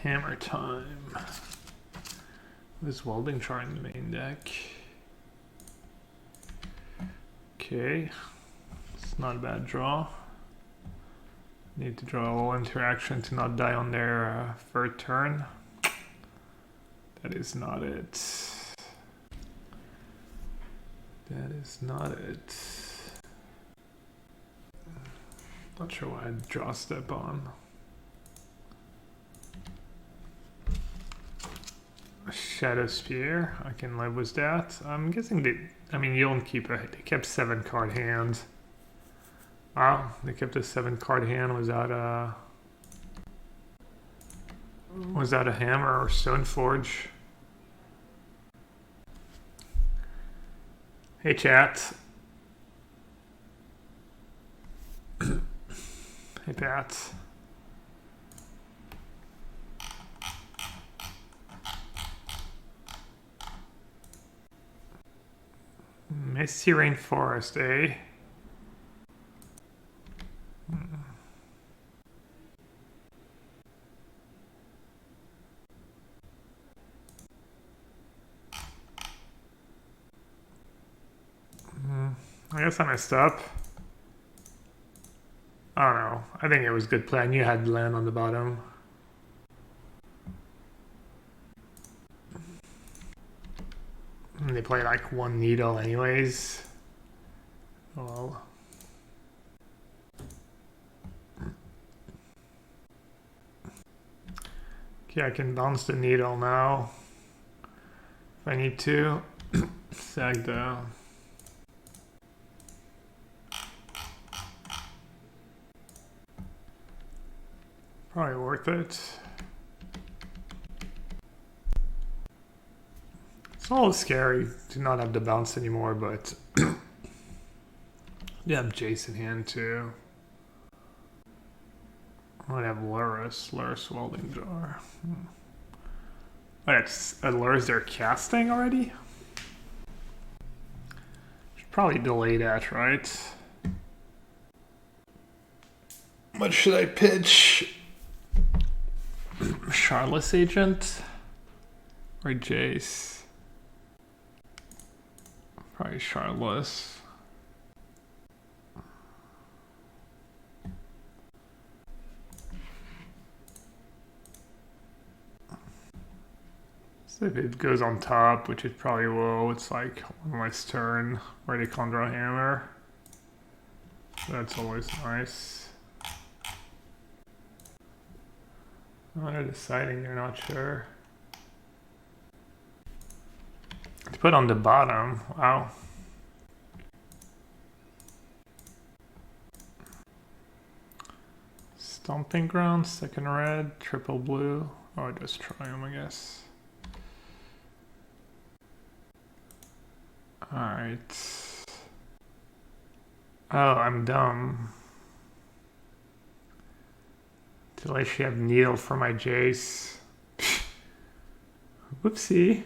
Hammer time. This welding chart in the main deck. Okay, it's not a bad draw. Need to draw a little interaction to not die on their third turn. That is not it. That is not it. Not sure why I'd draw step on. Shadow Spear, I can live with that. I'm guessing they, I mean, you don't keep a, they kept 7 card hand. Wow, they kept a 7 card hand without a hammer or Stoneforge. Hey chat. Hey Pat. Misty Rainforest, eh? I guess I messed up. I don't know. I think it was a good plan. You had land on the bottom. And they play like 1 needle anyways. Oh well. Okay, I can bounce the needle now. If I need to. Sag down. Probably worth it. It's a little scary to not have the bounce anymore, but you have Jace in hand too. I might have Lurrus Welding Jar. It's Lurrus they're casting already? Should probably delay that, right? What should I pitch? Charlotte's Agent or Jace? Probably Charlotte's. So if it goes on top, which it probably will, it's like one less turn where they can't draw hammer. That's always nice. Oh, they're deciding, they're not sure. To put on the bottom, wow. Stomping Ground, second red, triple blue. Oh, just try them, I guess. Alright. Oh, I'm dumb. Till I should have needle for my Jace. Whoopsie.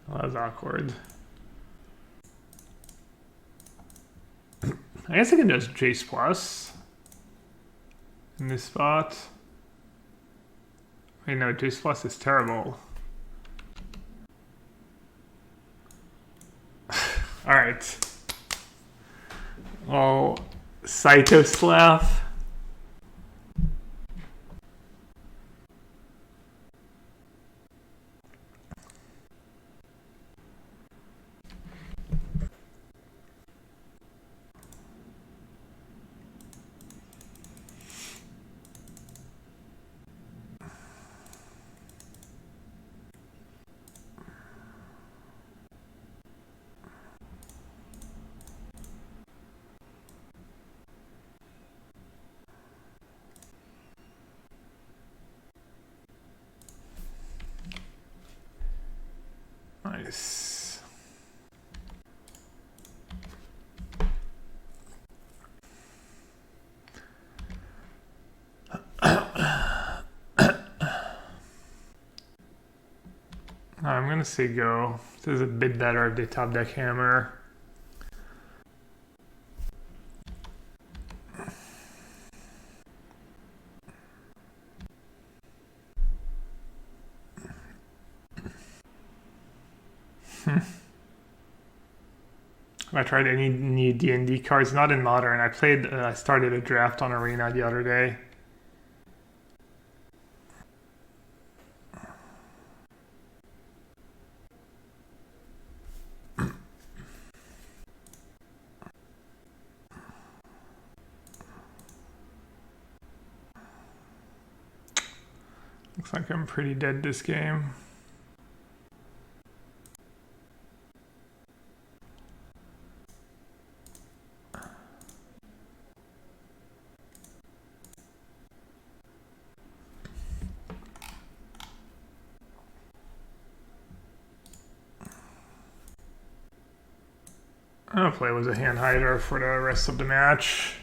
Well, that was awkward. I guess I can just Jace plus in this spot. Wait, no, Jace plus is terrible. Alright. Well, Cytoslav. Nice. I'm gonna say go. This is a bit better if they top deck hammer. I tried any new D&D cards, not in Modern. I started a draft on Arena the other day. Looks like I'm pretty dead this game. I'll play was a hand hider for the rest of the match.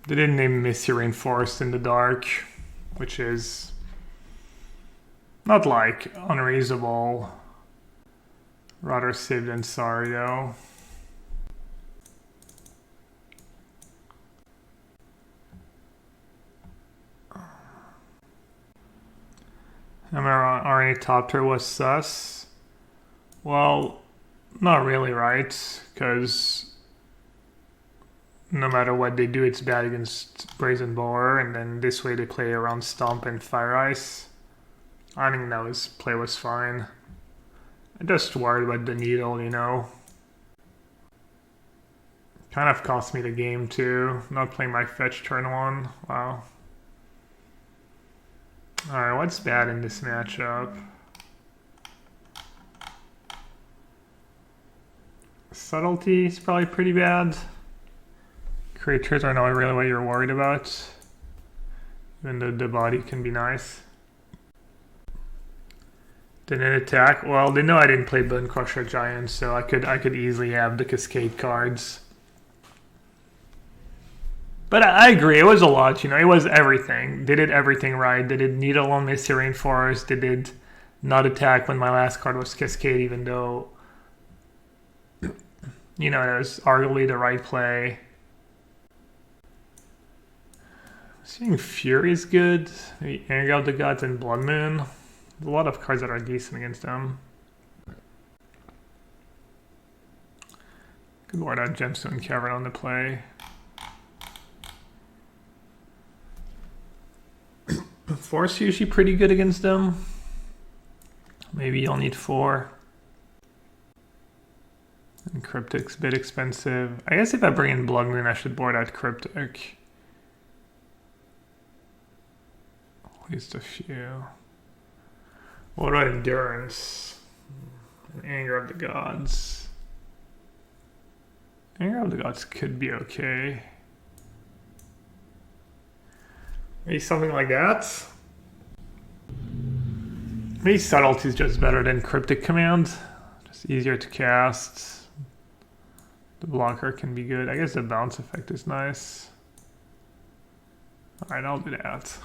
They didn't name Misty Rainforest in the dark, which is not like unreasonable. Rather safe than sorry though. Ornithopter was sus. Well, not really, right? Because no matter what they do, it's bad against Brazen Boar, and then this way they play around Stomp and Fire Ice. I think that play was fine. I just worried about the needle, you know. Kind of cost me the game too. Not playing my fetch turn 1. Wow. Alright, what's bad in this matchup? Subtlety is probably pretty bad. Creatures are not really what you're worried about. Even though the body can be nice. Then an attack. Well, they know I didn't play Bone Crusher Giant, so I could easily have the Cascade cards. But I agree, it was a lot, you know, it was everything. They did everything right. They did Needle on Misty Rainforest. They did not attack when my last card was Cascade, even though, you know, it was arguably the right play. Seeing Fury is good. Maybe Anger of the Gods and Blood Moon. There's a lot of cards that are decent against them. Could board out Gemstone Cavern on the play. Force usually pretty good against them. Maybe you'll need 4. And Cryptic's a bit expensive. I guess if I bring in Blood Moon, I should board out Cryptic. At least a few. What about Endurance? And Anger of the Gods. Anger of the Gods could be okay. Maybe something like that. Maybe Subtlety is just better than Cryptic Command. Just easier to cast. The blocker can be good. I guess the bounce effect is nice. Alright, I'll do that.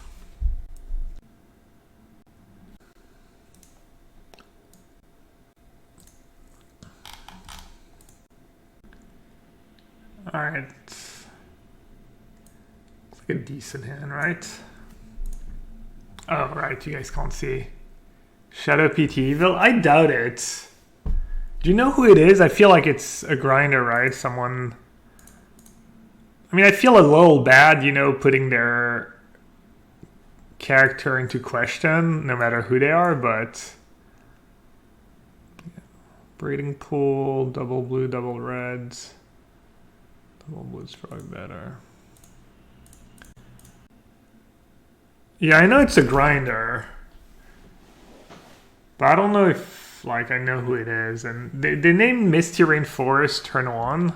Alright. A decent hand, right? Oh, right, you guys can't see. Shadow PT Evil? I doubt it. Do you know who it is? I feel like it's a grinder, right? Someone... I mean, I feel a little bad, you know, putting their character into question, no matter who they are, but... Breeding Pool, double blue, double reds. Double blue's probably better. Yeah, I know it's a grinder, but I don't know if, like, I know who it is. And they named Misty Rainforest turn 1.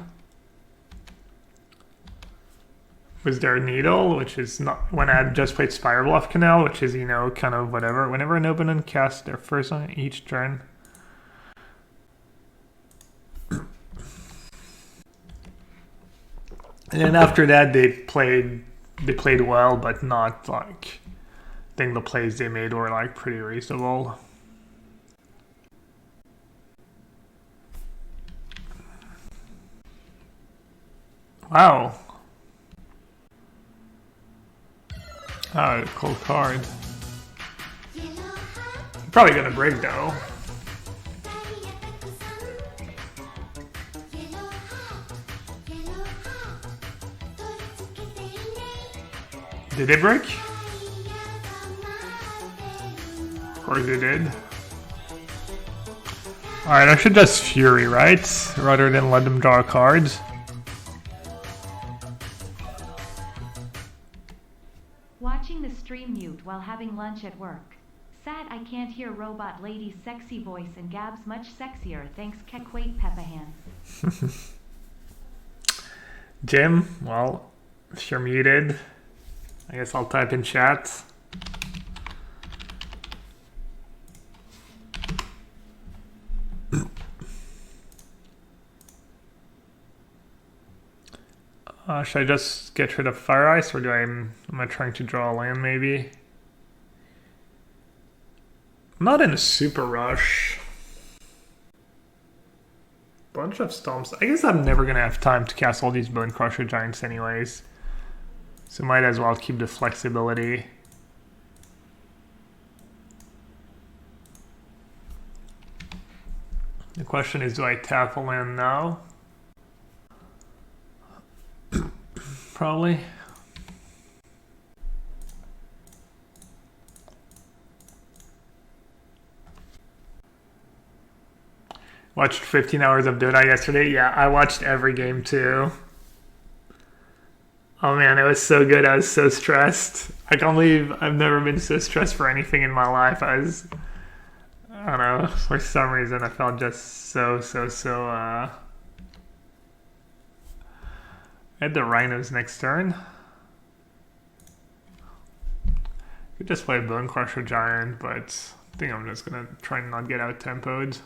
Was their Needle, which is not, when I had just played Spire Bluff Canal, which is, you know, kind of whatever. Whenever an opponent casts their first on each turn. And then after that, they played well, but not, like... I think the plays they made were like pretty reasonable. Wow. Oh, cool card. Probably gonna break though. Did they break? Of course they did. Alright, I should just Fury, right? Rather than let them draw cards. Watching the stream mute while having lunch at work. Sad I can't hear Robot Lady's sexy voice and Gab's much sexier. Thanks, Kekwait Peppa Hands. Jim, well, if you're muted, I guess I'll type in chat. Should I just get rid of Fire Ice, or am I trying to draw a land maybe? I'm not in a super rush. Bunch of stomps. I guess I'm never gonna have time to cast all these Bone Crusher Giants anyways. So might as well keep the flexibility. The question is, do I tap a land now? Probably. Watched 15 hours of Dota yesterday. Yeah, I watched every game too. Oh man, it was so good. I was so stressed. I can't believe I've never been so stressed for anything in my life. I don't know, for some reason I felt just so I had the Rhinos next turn. Could just play Bone Crusher Giant, but I think I'm just gonna try and not get out tempoed.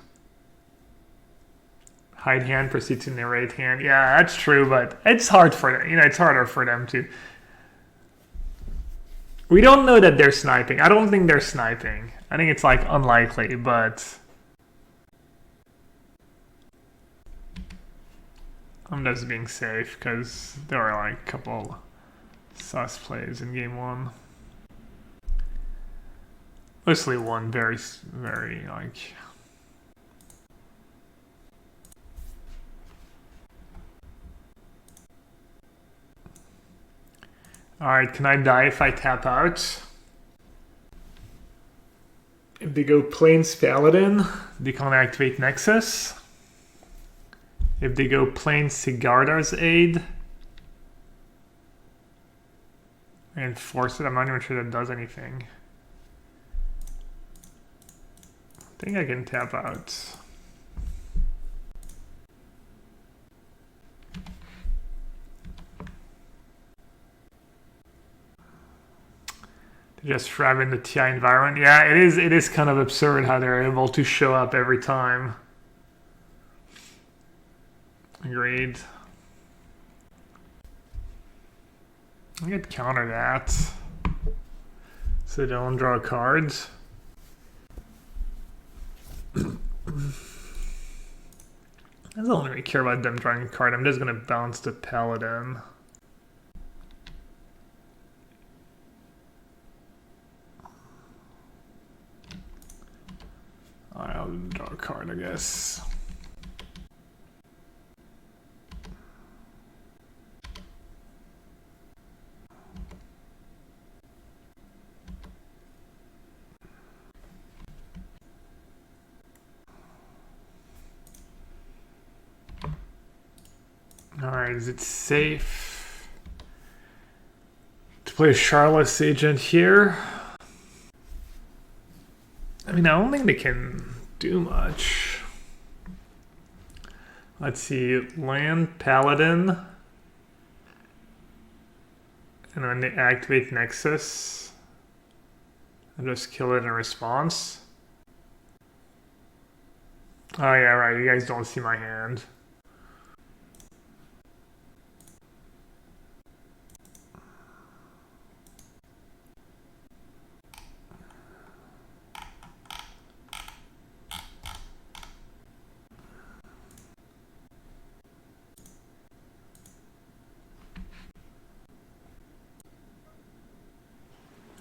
Hide hand, proceed to narrate hand. Yeah, that's true, but it's hard for them. You know, it's harder for them to. We don't know that they're sniping. I don't think they're sniping. I think it's like unlikely, but I'm just being safe because there were like a couple sus plays in game one. Mostly one very like. Alright, can I die if I tap out? If they go Plains Paladin, they can't activate Nexus. If they go Plains Sigarda's Aid and force it, I'm not even sure that does anything. I think I can tap out. Just thrive in the TI environment. Yeah, it is kind of absurd how they're able to show up every time. Agreed. I could counter that. So they don't draw cards. I don't really care about them drawing a card. I'm just gonna bounce the Paladin. I'll draw a card, I guess. Alright, is it safe to play Charlotte's Agent here? I mean, I don't think they can do much. Let's see, land Paladin. And when they activate Nexus, I'll just kill it in response. Oh yeah, right, you guys don't see my hand.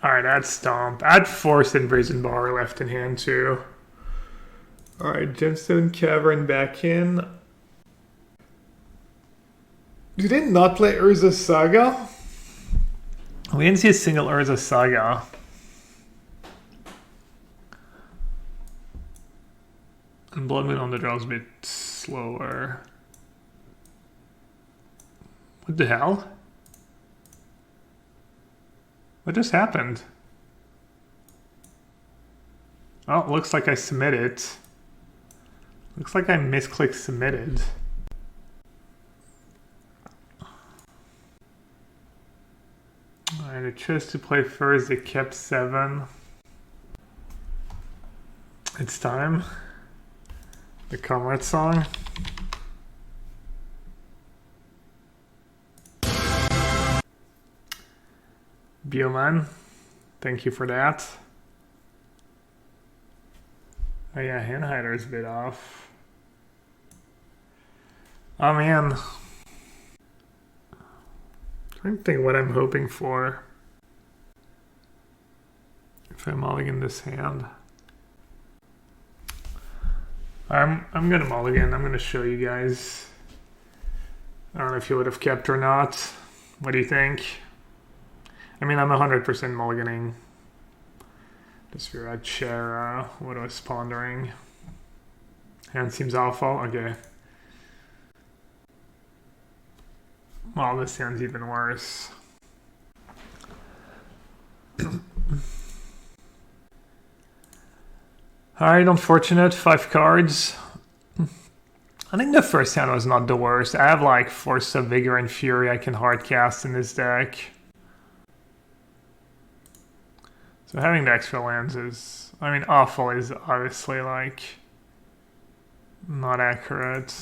Alright, add Stomp. Add Force and Brazen Bar left in hand too. Alright, Gemstone Cavern back in. Do they not play Urza Saga? We didn't see a single Urza Saga. And Blood Moon on the draw is a bit slower. What the hell? What just happened? Oh, looks like I submitted. Looks like I misclicked submitted. Alright, I chose to play first, they kept 7. It's time. The Comrade song. Bioman, thank you for that. Oh yeah, hand hider's a bit off. Oh man. Trying to think what I'm hoping for. If I'm mulligan this hand. I'm gonna mulligan. I'm gonna show you guys. I don't know if you would have kept or not. What do you think? I mean, I'm 100% mulliganing. This Virat chair, what I was pondering. Hand seems awful. Okay. Well, this hand's even worse. Alright, unfortunate. 5 cards. I think the first hand was not the worst. I have like Force of Vigor and Fury I can hard cast in this deck. So having the extra lands is, I mean, awful is obviously like not accurate.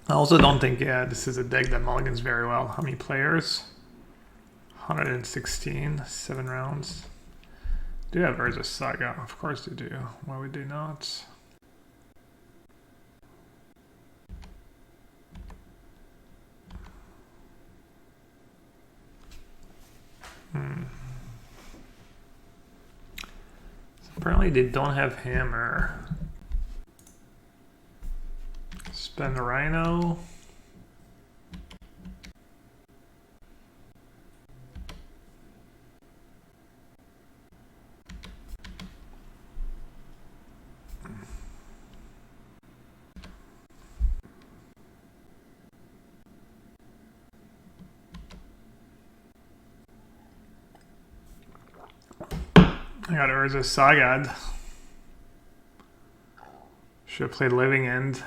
I also don't think, yeah, this is a deck that mulligans very well. How many players? 116, 7 rounds. Do you have Urza Saga? Of course they do. Why would they not? So apparently they don't have Hammer. Spend a Rhino. I got Urza Sagad. Should have played Living End. I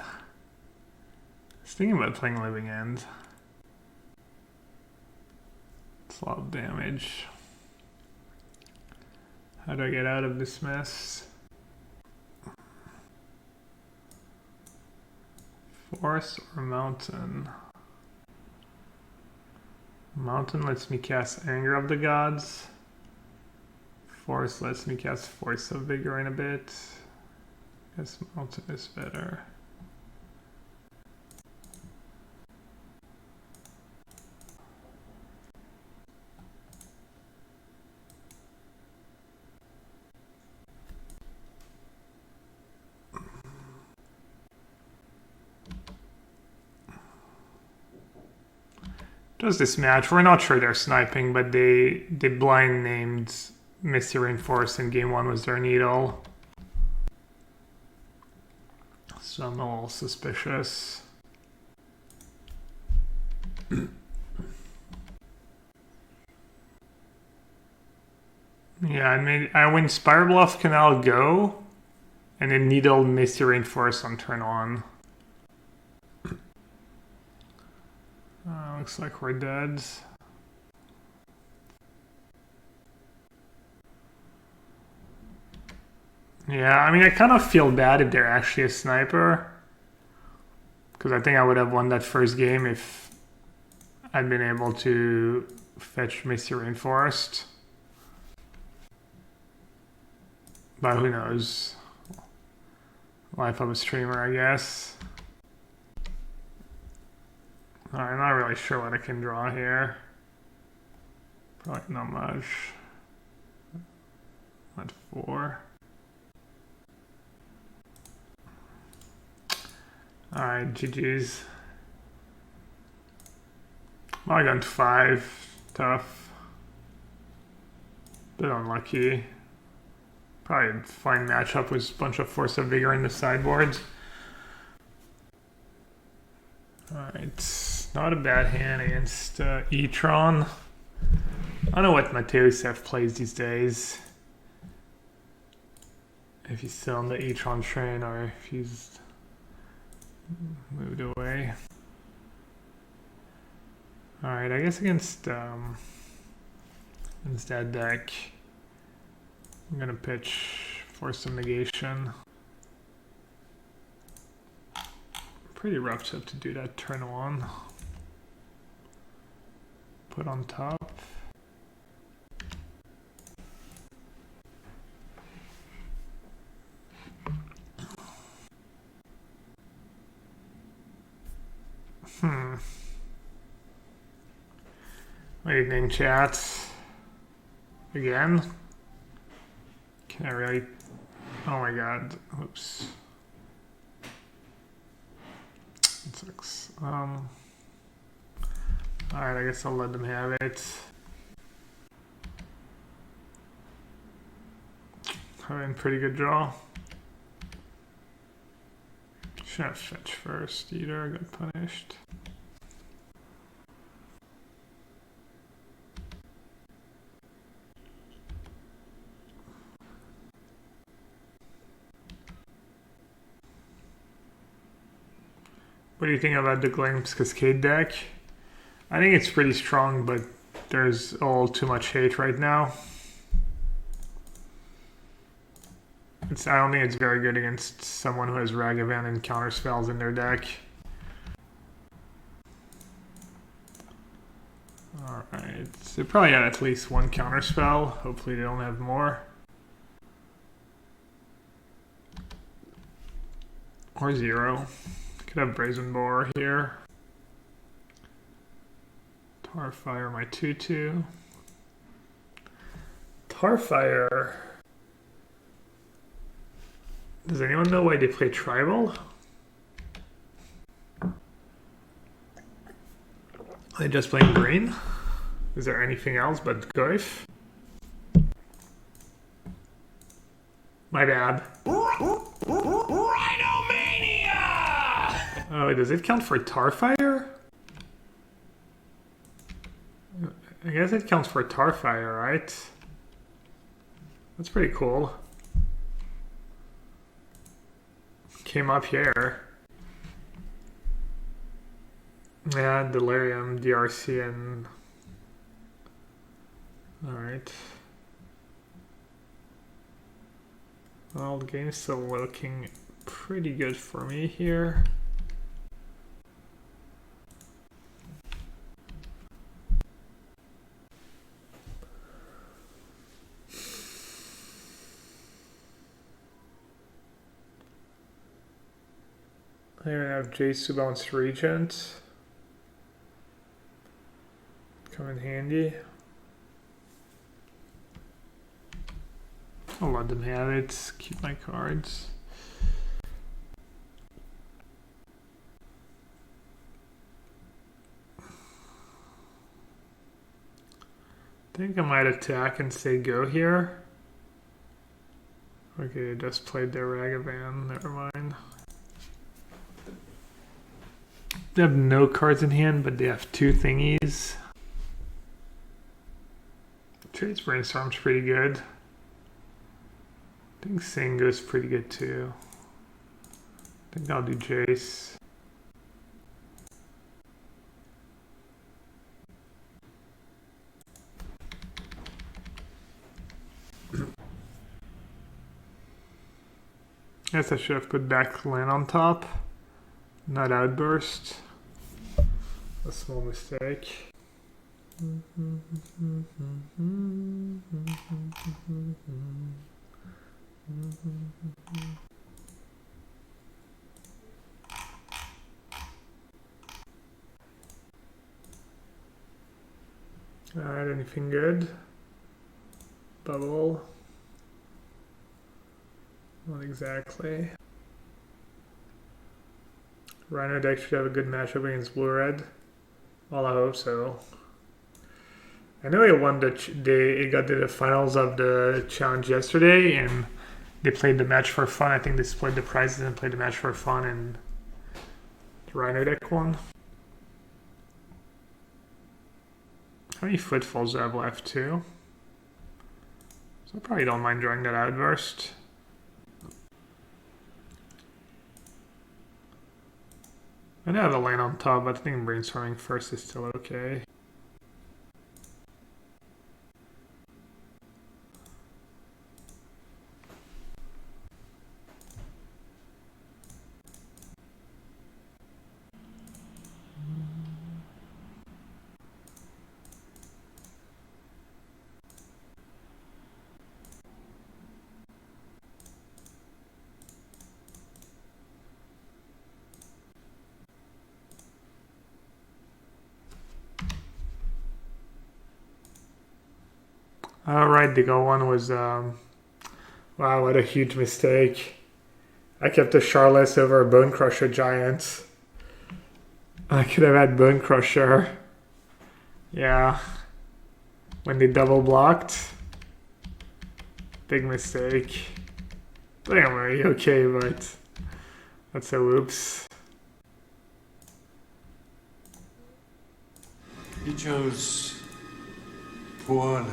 was thinking about playing Living End. It's a lot of damage. How do I get out of this mess? Forest or Mountain? Mountain lets me cast Anger of the Gods. Force lets me cast Force of Vigor in a bit. Guess Mountain is better. Does this match? We're not sure they're sniping, but they blind named Misty Rainforest in game 1 was their needle. So I'm a little suspicious. Yeah, I win Spire Bluff Canal go, and then needle Misty Rainforest on turn 1. Looks like we're dead. Yeah, I mean, I kind of feel bad if they're actually a sniper. Because I think I would have won that first game if I'd been able to fetch Misty Rainforest. But who knows? Life of a streamer, I guess. I'm not really sure what I can draw here. Probably not much. At 4. Alright, GG's. I got 5. Tough. Bit unlucky. Probably a fine matchup with a bunch of Force of Vigor in the sideboard. Alright, not a bad hand against E-Tron. I don't know what Mateusev plays these days. If he's still on the E-Tron train or if he's moved away. Alright, I guess against that deck, I'm gonna pitch Force of Negation. Pretty rough setup to do that turn 1. Put on top. What evening, chat. Again? Can I really? Oh my god. Oops. That sucks. Alright, I guess I'll let them have it. Having pretty good draw. Should have fetch first either, got punished. What do you think about the Glimpse Cascade deck? I think it's pretty strong, but there's all too much hate right now. I don't think it's very good against someone who has Ragavan and counter spells in their deck. Alright, so they probably had at least one counter spell. Hopefully they don't have more. Or 0. Could have Brazen Boar here. Tarfire my 2/2. Tarfire. Does anyone know why they play Tribal? They just playing green? Is there anything else but Goif? My bad. Oh, does it count for Tarfire? I guess it counts for Tarfire, right? That's pretty cool. Came up here. Yeah, Delirium, DRC, and... Alright. Well, the game's still looking pretty good for me here. Here I have Jace Bounce Regent. Come in handy. I'll let them have it. Keep my cards. I think I might attack and say go here. Okay, I just played their Ragavan. Never mind. They have no cards in hand, but they have 2 thingies. Trade's Brainstorm's pretty good. I think Sango's pretty good too. I think I'll do Jace. Guess I should have put back land on top, not Outburst. A small mistake. Alright, anything good? Bubble. Not exactly. Rhino deck should have a good matchup against blue-red. Well, I hope so. I know it won it got to the finals of the challenge yesterday, and they played the match for fun. I think they split the prizes and played the match for fun, and the Rhino deck won. How many footfalls do I have left too? So I probably don't mind drawing that outburst. I know I have a lane on top, but I think brainstorming first is still okay. Alright, the go one was, wow, what a huge mistake. I kept a Charless over a Bone Crusher Giant. I could have had Bone Crusher. Yeah. When they double blocked. Big mistake. Don't worry, okay, but that's a whoops. You chose poorly.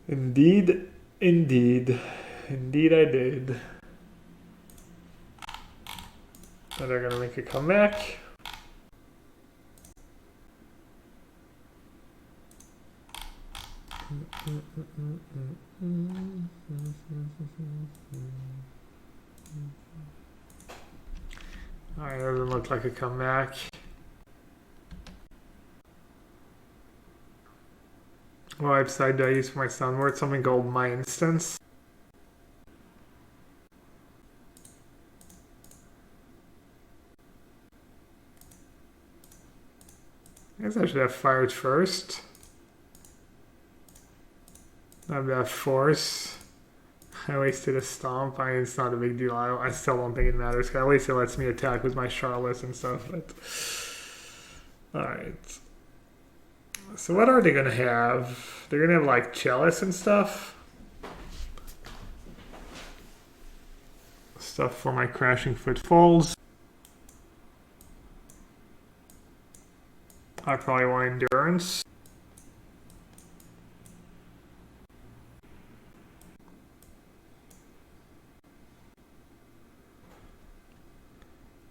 Indeed, indeed. Indeed I did. Are they gonna make a comeback? Alright, doesn't look like a comeback. What website do I use for my soundboard? Something called My Instance. I guess I should have fired first. Not bad force. I wasted a stomp. I mean, it's not a big deal. I still don't think it matters. At least it lets me attack with my Charless and stuff. But alright. So what are they gonna have? They're gonna have like Chalice and stuff. Stuff for my crashing footfalls. I probably want endurance.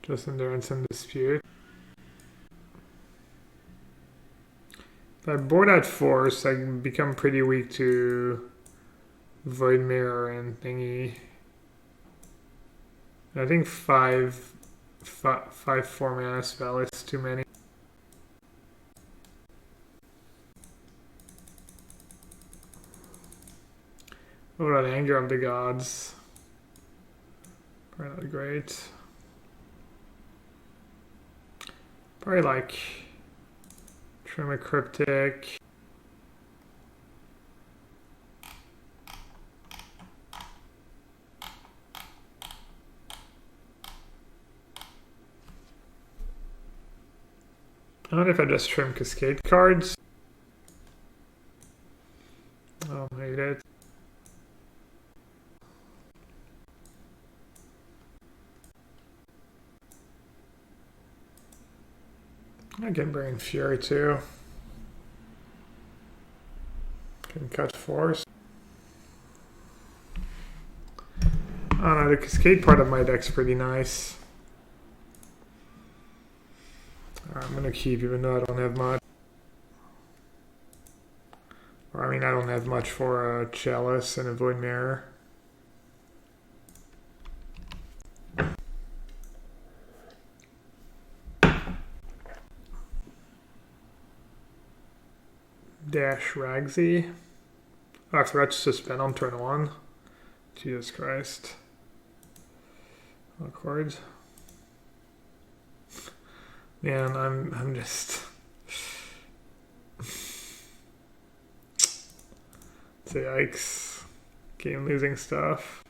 Just endurance and dispute. If I board at force, I can become pretty weak to Void Mirror and thingy. I think 4 mana spell is too many. What about Anger of the Gods? Probably not great. Probably like Trim a Cryptic. I wonder if I just trim Cascade cards. Oh, I hate it. I can bring Fury too. Can cut force. I don't know, the Cascade part of my deck's pretty nice. I'm gonna keep even though I don't have much. Or I mean I don't have much for a Chalice and a Void Mirror. Dash Ragsy. Oh, I forgot to suspend on turn 1. Jesus Christ. Awkward. Man, I'm just... It's Yikes. Game losing stuff.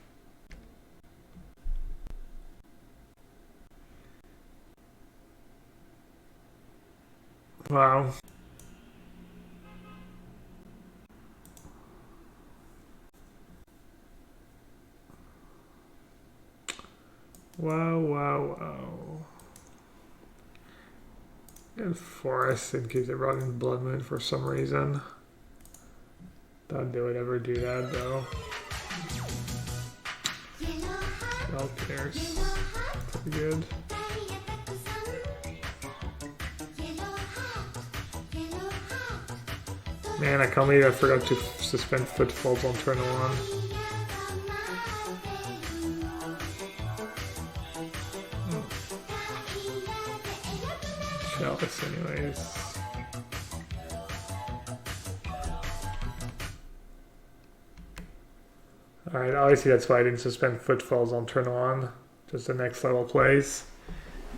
Wow. Wow, wow, wow. And Forest in case it brought in Blood Moon for some reason. Thought they would ever do that though. All cares. Pretty good. Man, I can't believe I forgot to suspend footfalls on turn 1. Chalice anyways. Alright, obviously that's why I didn't suspend footfalls on turn 1. Just the next level plays.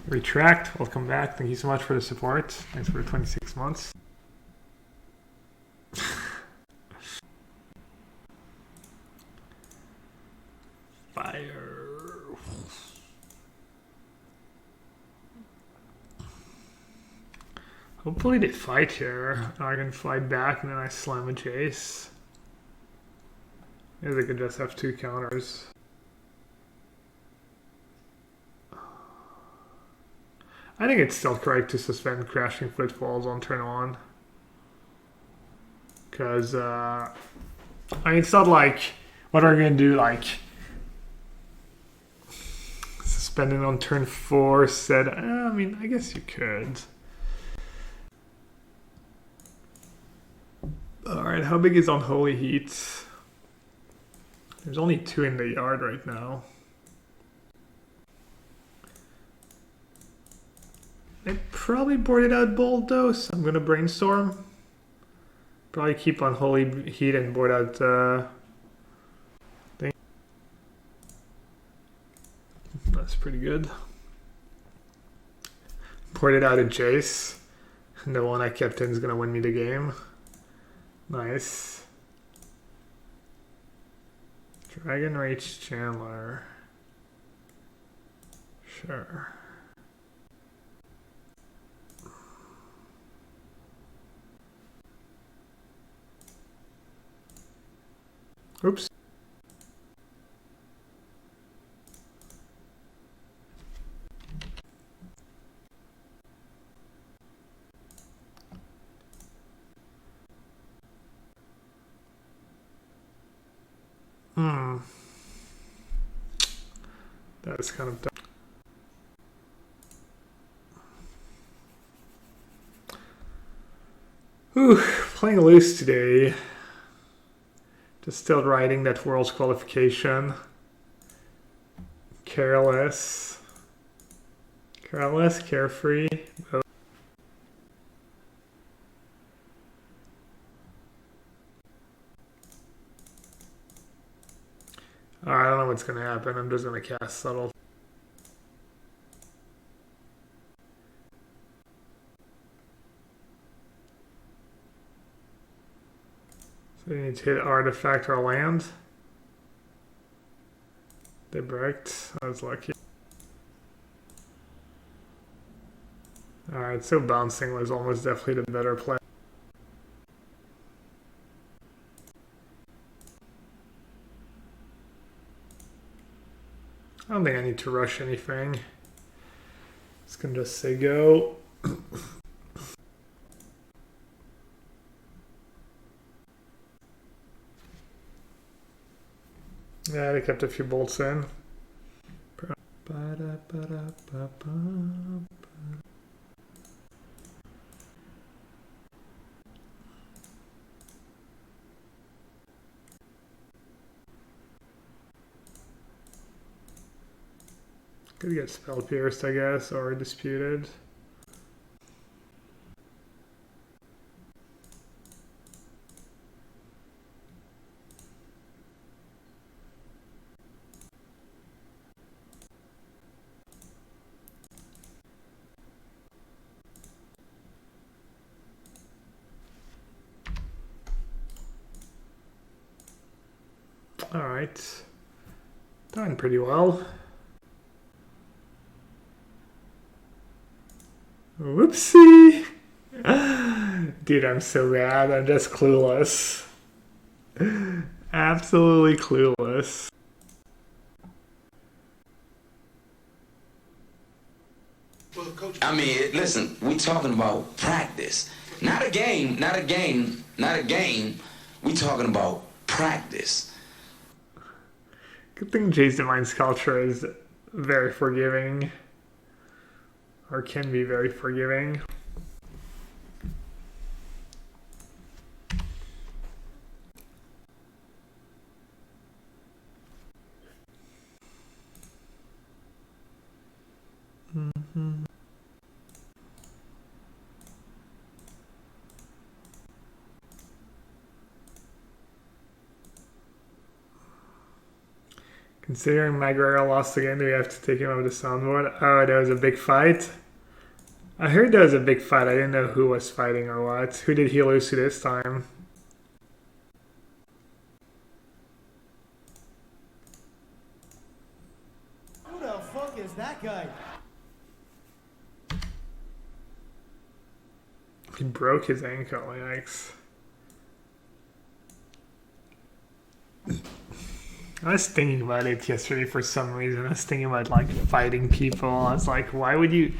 Retract, welcome back. Thank you so much for the support. Thanks for the 26 months. Fire. Hopefully they fight here. I can fight back and then I slam a Jace. Maybe they could just have 2 counters. I think it's still correct to suspend Crashing Footfalls on turn 1. Because, I mean, it's not like, what are we going to do, like, suspending on turn 4 said, I mean, I guess you could. Alright, how big is Unholy Heat? There's only 2 in the yard right now. I probably boarded out Bold though, so I'm gonna brainstorm. Probably keep Unholy Heat and board out thing. That's pretty good. Boarded out a Jace. And the one I kept in is gonna win me the game. Nice. Dragon Rage Chandler. Sure. Oops. That's kind of dumb. Ooh, playing loose today. Just still riding that World's qualification. Careless. Careless, carefree. I don't know what's going to happen. I'm just going to cast Subtle. So you need to hit Artifact or land. They bricked. I was lucky. Alright, so bouncing was almost definitely the better play. I don't think I need to rush anything. Just gonna just say go. Yeah, they kept a few bolts in. Could get spell pierced, I guess, or disputed. Alright. Doing pretty well. Whoopsie! Dude, I'm so bad. I'm just clueless. Absolutely clueless. I mean, listen, we talking about practice. Not a game, not a game, not a game. We talking about practice. Good thing Jay's Divine Sculpture is very forgiving. Or can be very forgiving. Considering McGregor lost again, do we have to take him off the soundboard? Oh, there was a big fight? I heard there was a big fight. I didn't know who was fighting or what. Who did he lose to this time? Who the fuck is that guy? He broke his ankle, yikes. I was thinking about it yesterday for some reason. I was thinking about like fighting people. I was like, why would you,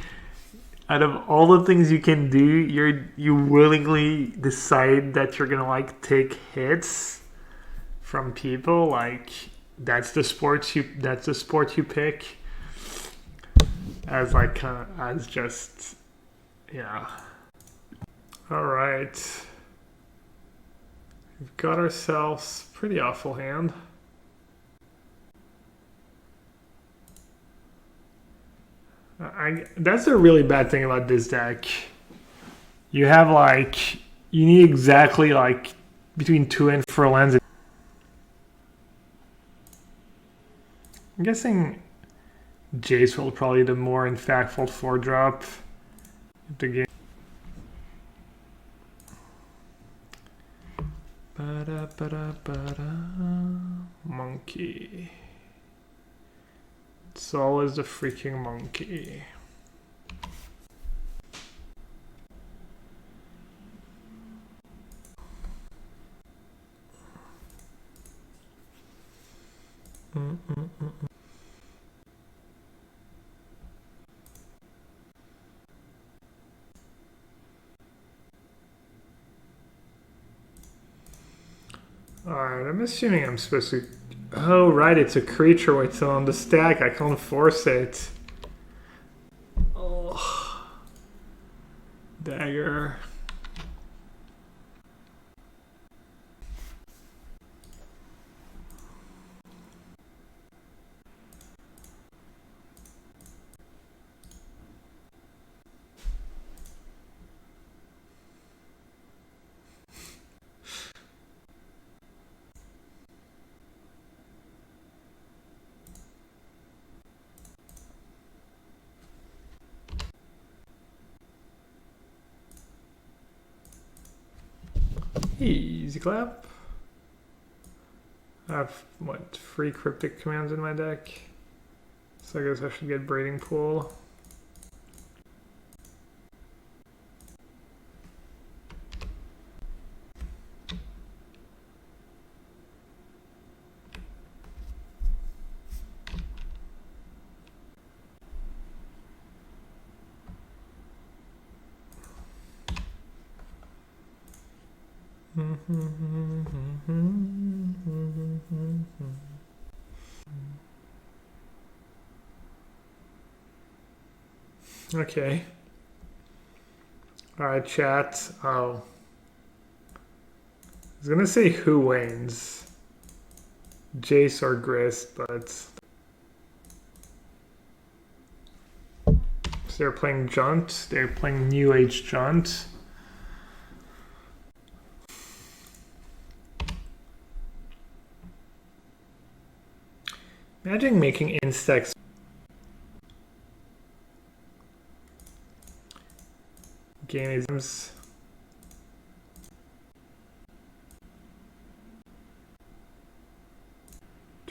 out of all the things you can do, you willingly decide that you're gonna like take hits from people? Like that's the sport you pick as like as just yeah. All right, we've got ourselves a pretty awful hand. That's a really bad thing about this deck. You have like, you need exactly like between 2 and 4 lands. I'm guessing Jace will probably the more impactful 4-drop of the game. Monkey. It's always the freaking monkey. Alright, I'm assuming I'm supposed to... Oh, right, it's a creature. It's on the stack. I can't force it. Oh. Dagger. Easy clap. I have, what, 3 cryptic commands in my deck? So I guess I should get Breeding Pool. Okay. Alright, chat. Oh. I was gonna say who wins. Jace or Grist, but... So they're playing Junt. They're playing New Age Junt. Imagine making Instax. Games.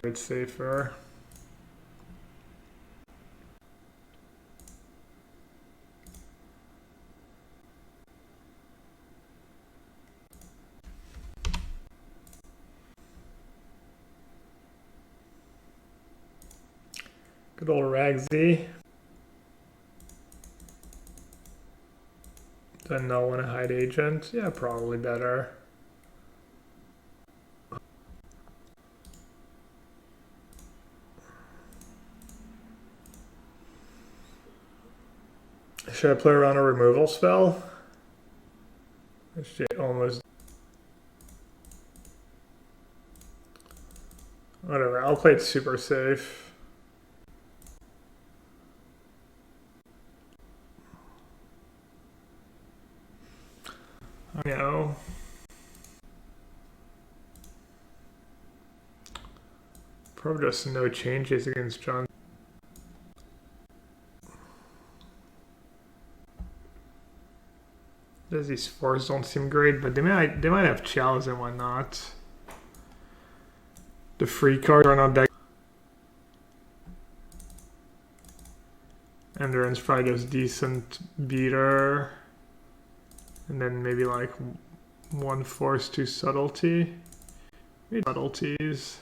It's safer. Good old Ragsy. Then no one a hide agent. Yeah, probably better. Should I play around a removal spell? Shit, almost. Whatever, I'll play it super safe. I know. Probably just no changes against John. These fours don't seem great, but they might have chows and whatnot. The free cards are not that. Endurance probably does decent beater. And then maybe like one force, two subtlety. Maybe subtleties.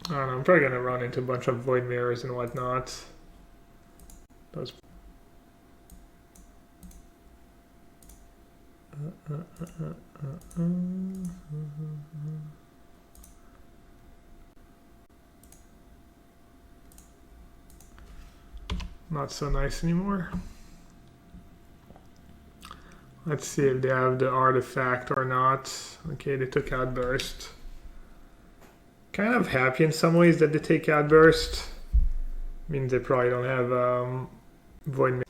I don't know, I'm probably gonna run into a bunch of void mirrors and whatnot. Those. Not so nice anymore. Let's see if they have the artifact or not. Okay, they took out burst. Kind of happy in some ways that they take out burst. Means they probably don't have void.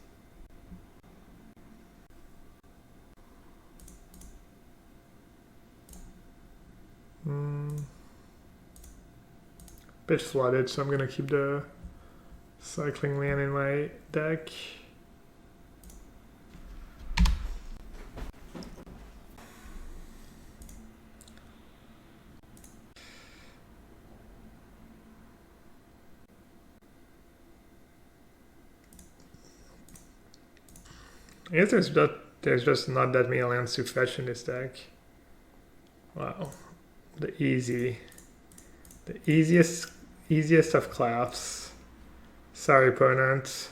Bit flooded, so I'm gonna keep the cycling land in my deck. I guess there's just not that many lands to fetch in this deck. Wow, the easiest of claps. Sorry, opponent.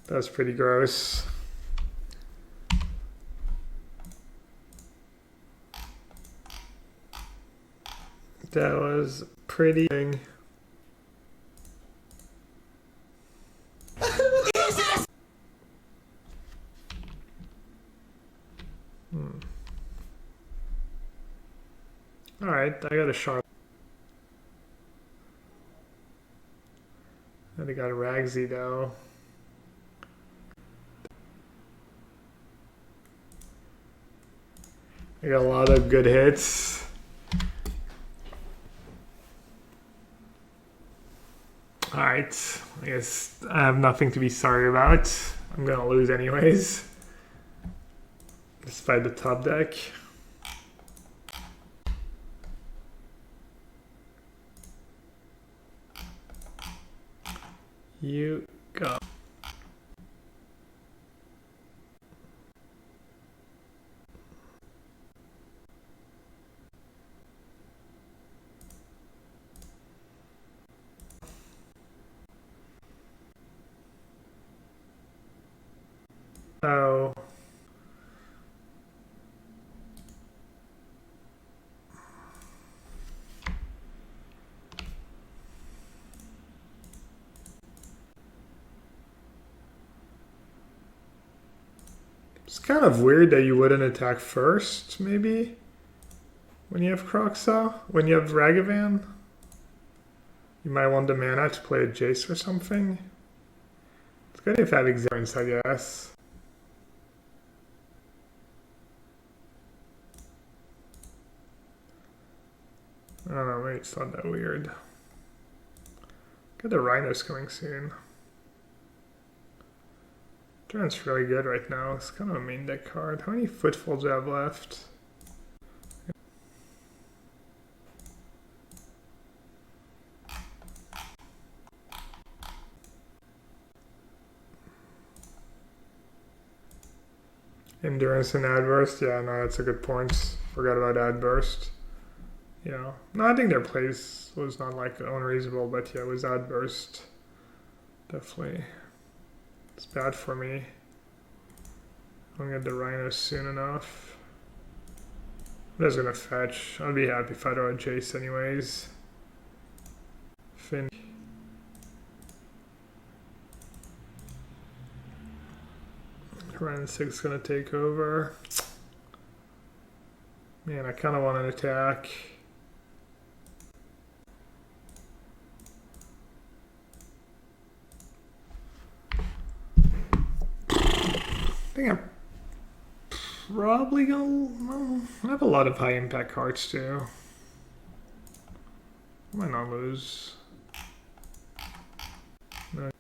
That was pretty gross. That was pretty. Alright, I got a sharp. And I got a Ragsy though. I got a lot of good hits. Alright, I guess I have nothing to be sorry about. I'm gonna lose anyways. Despite the top deck. You go. Oh. It's kind of weird that you wouldn't attack first, maybe? When you have Croxa? When you have Ragavan? You might want the mana to play a Jace or something. It's good if you have Exerence, I guess. I don't know, maybe it's not that weird. Got the Rhinos coming soon. Turn's really good right now. It's kind of a main deck card. How many footfalls do I have left? Endurance and Adburst. Yeah, no, that's a good point. Forgot about Adburst. Yeah. No, I think their place was not like unreasonable, but yeah, it was Adburst. Definitely. It's bad for me. I'll get the Rhinos soon enough. I'm just gonna fetch. I'll be happy if I draw a Jace anyways. Finn. Ryan 6 gonna take over. Man, I kinda want an attack. I think I'm probably gonna. Well, I have a lot of high impact cards too. I might not lose. No.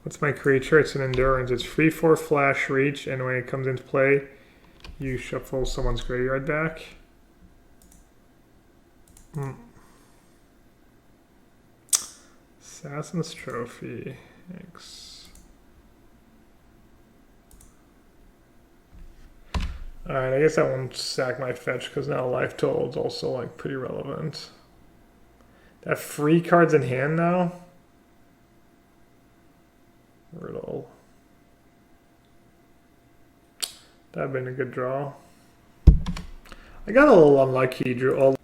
What's my creature? It's an endurance. It's free for flash reach, and when it comes into play, you shuffle someone's graveyard back. Assassin's Trophy. Thanks. Alright, I guess I won't sack my fetch because now life total is also like pretty relevant. That free cards in hand now. Riddle. That'd been a good draw. I got a little unlucky. Drew all.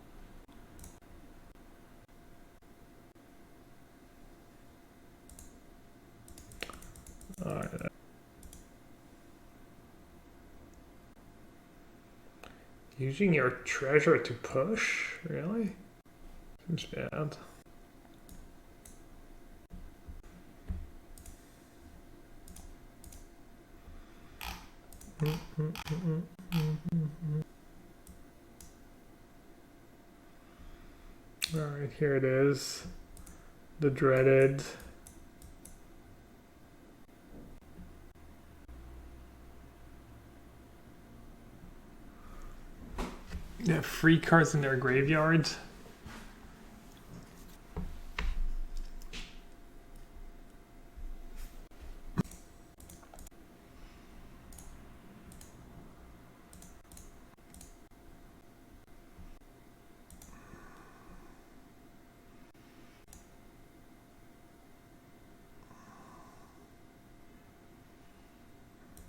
Alright. Using your treasure to push? Really? Seems bad. Alright, here it is. The dreaded. Yeah, free cards in their graveyards.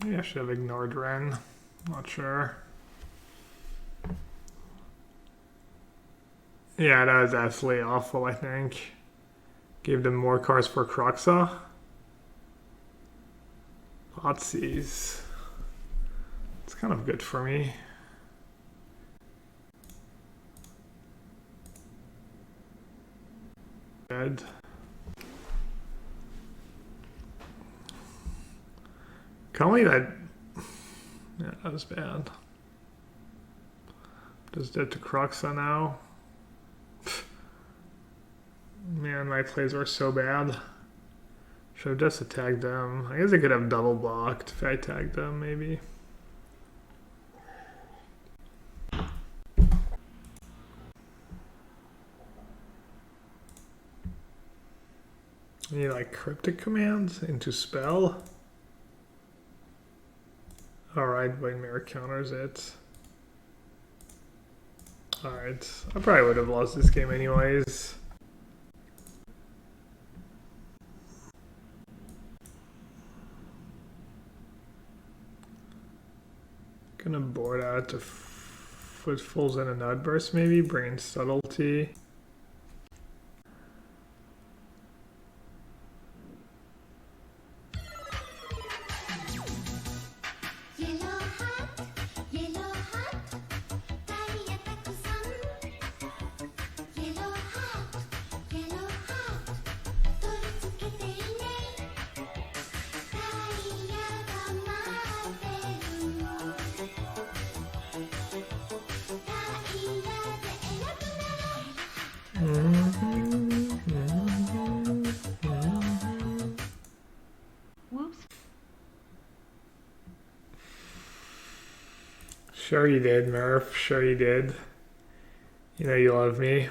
Maybe I should have ignored Ren. Not sure. Yeah, that was absolutely awful, I think. Gave them more cards for Kroxa. Hotsies. It's kind of good for me. Dead. Can't believe that. Yeah, that was bad. Just dead to Kroxa now. Man, my plays were so bad. Should have just attacked them. I guess I could have double blocked if I tagged them, maybe. Any like cryptic commands into spell? Alright, Void Mirror counters it. Alright, I probably would have lost this game anyways. Gonna board out to Footfalls and a Nutburst maybe, bring in Subtlety. Sure you did, Murph. Sure you did. You know you love me.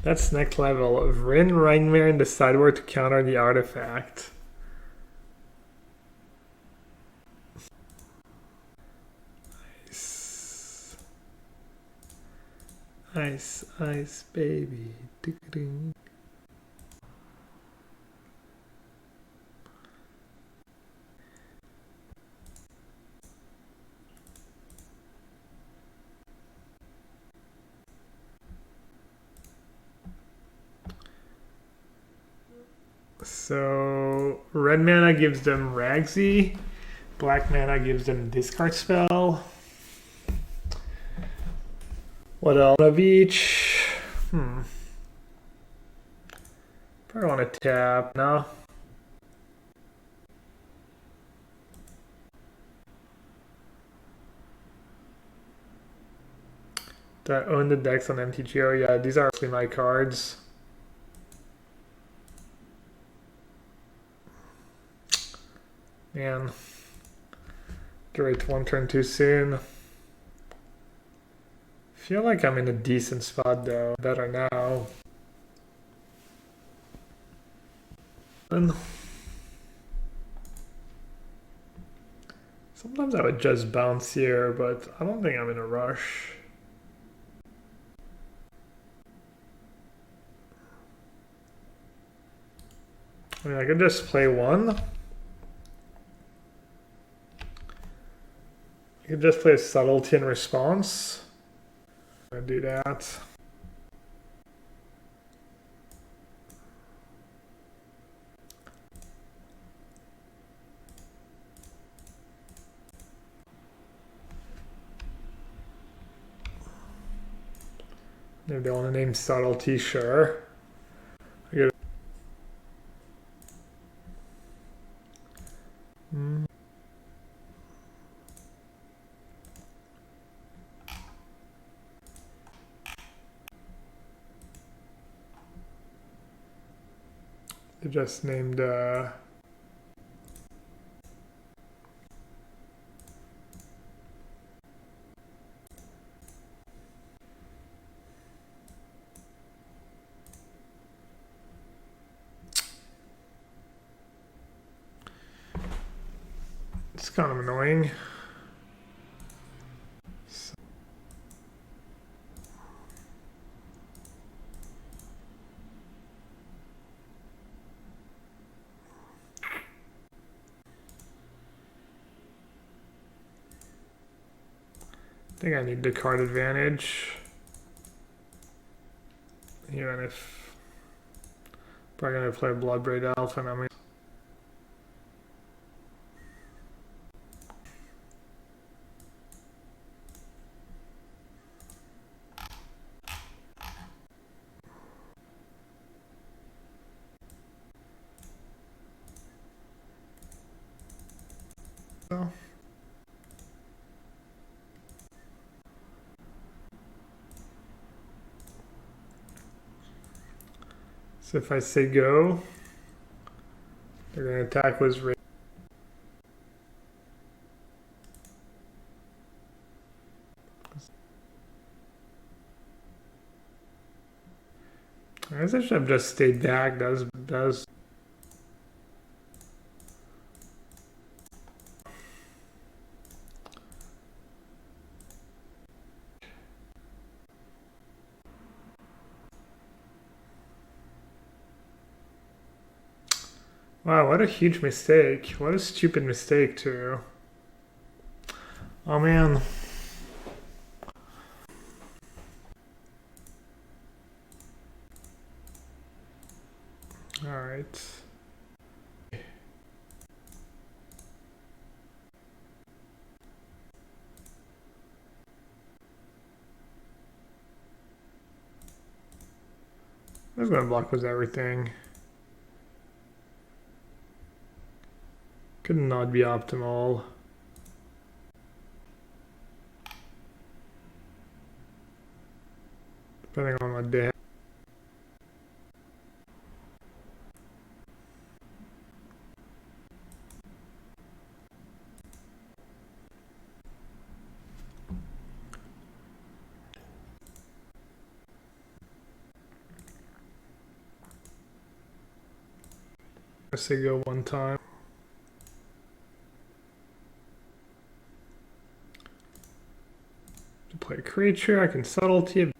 That's next level. Rin Reinmare in the sideboard to counter the artifact. Ice. Ice, ice, baby. Ding-ding. So red mana gives them Ragsy, black mana gives them discard spell. What else of each? Probably want to tap. No. Do I own the decks on MTGO? Yeah, these are actually my cards. Man, direct one turn too soon. Feel like I'm in a decent spot though. Better now. Sometimes I would just bounce here, but I don't think I'm in a rush. I mean, I could just play one. I could just play a subtlety in response. I'm gonna do that. Maybe they want to name subtlety, sure. I get They just named it's kind of annoying. I think I need the card advantage. Even if probably gonna play Bloodbraid Alpha, and I mean so. So if I say go, they're going to attack with raise. I guess I should have just stayed back. That was wow, what a huge mistake. What a stupid mistake too. Oh man. All right. I was gonna block with everything. Could not be optimal. Depending on what they have. I say go one time. To play a creature, I can subtlety.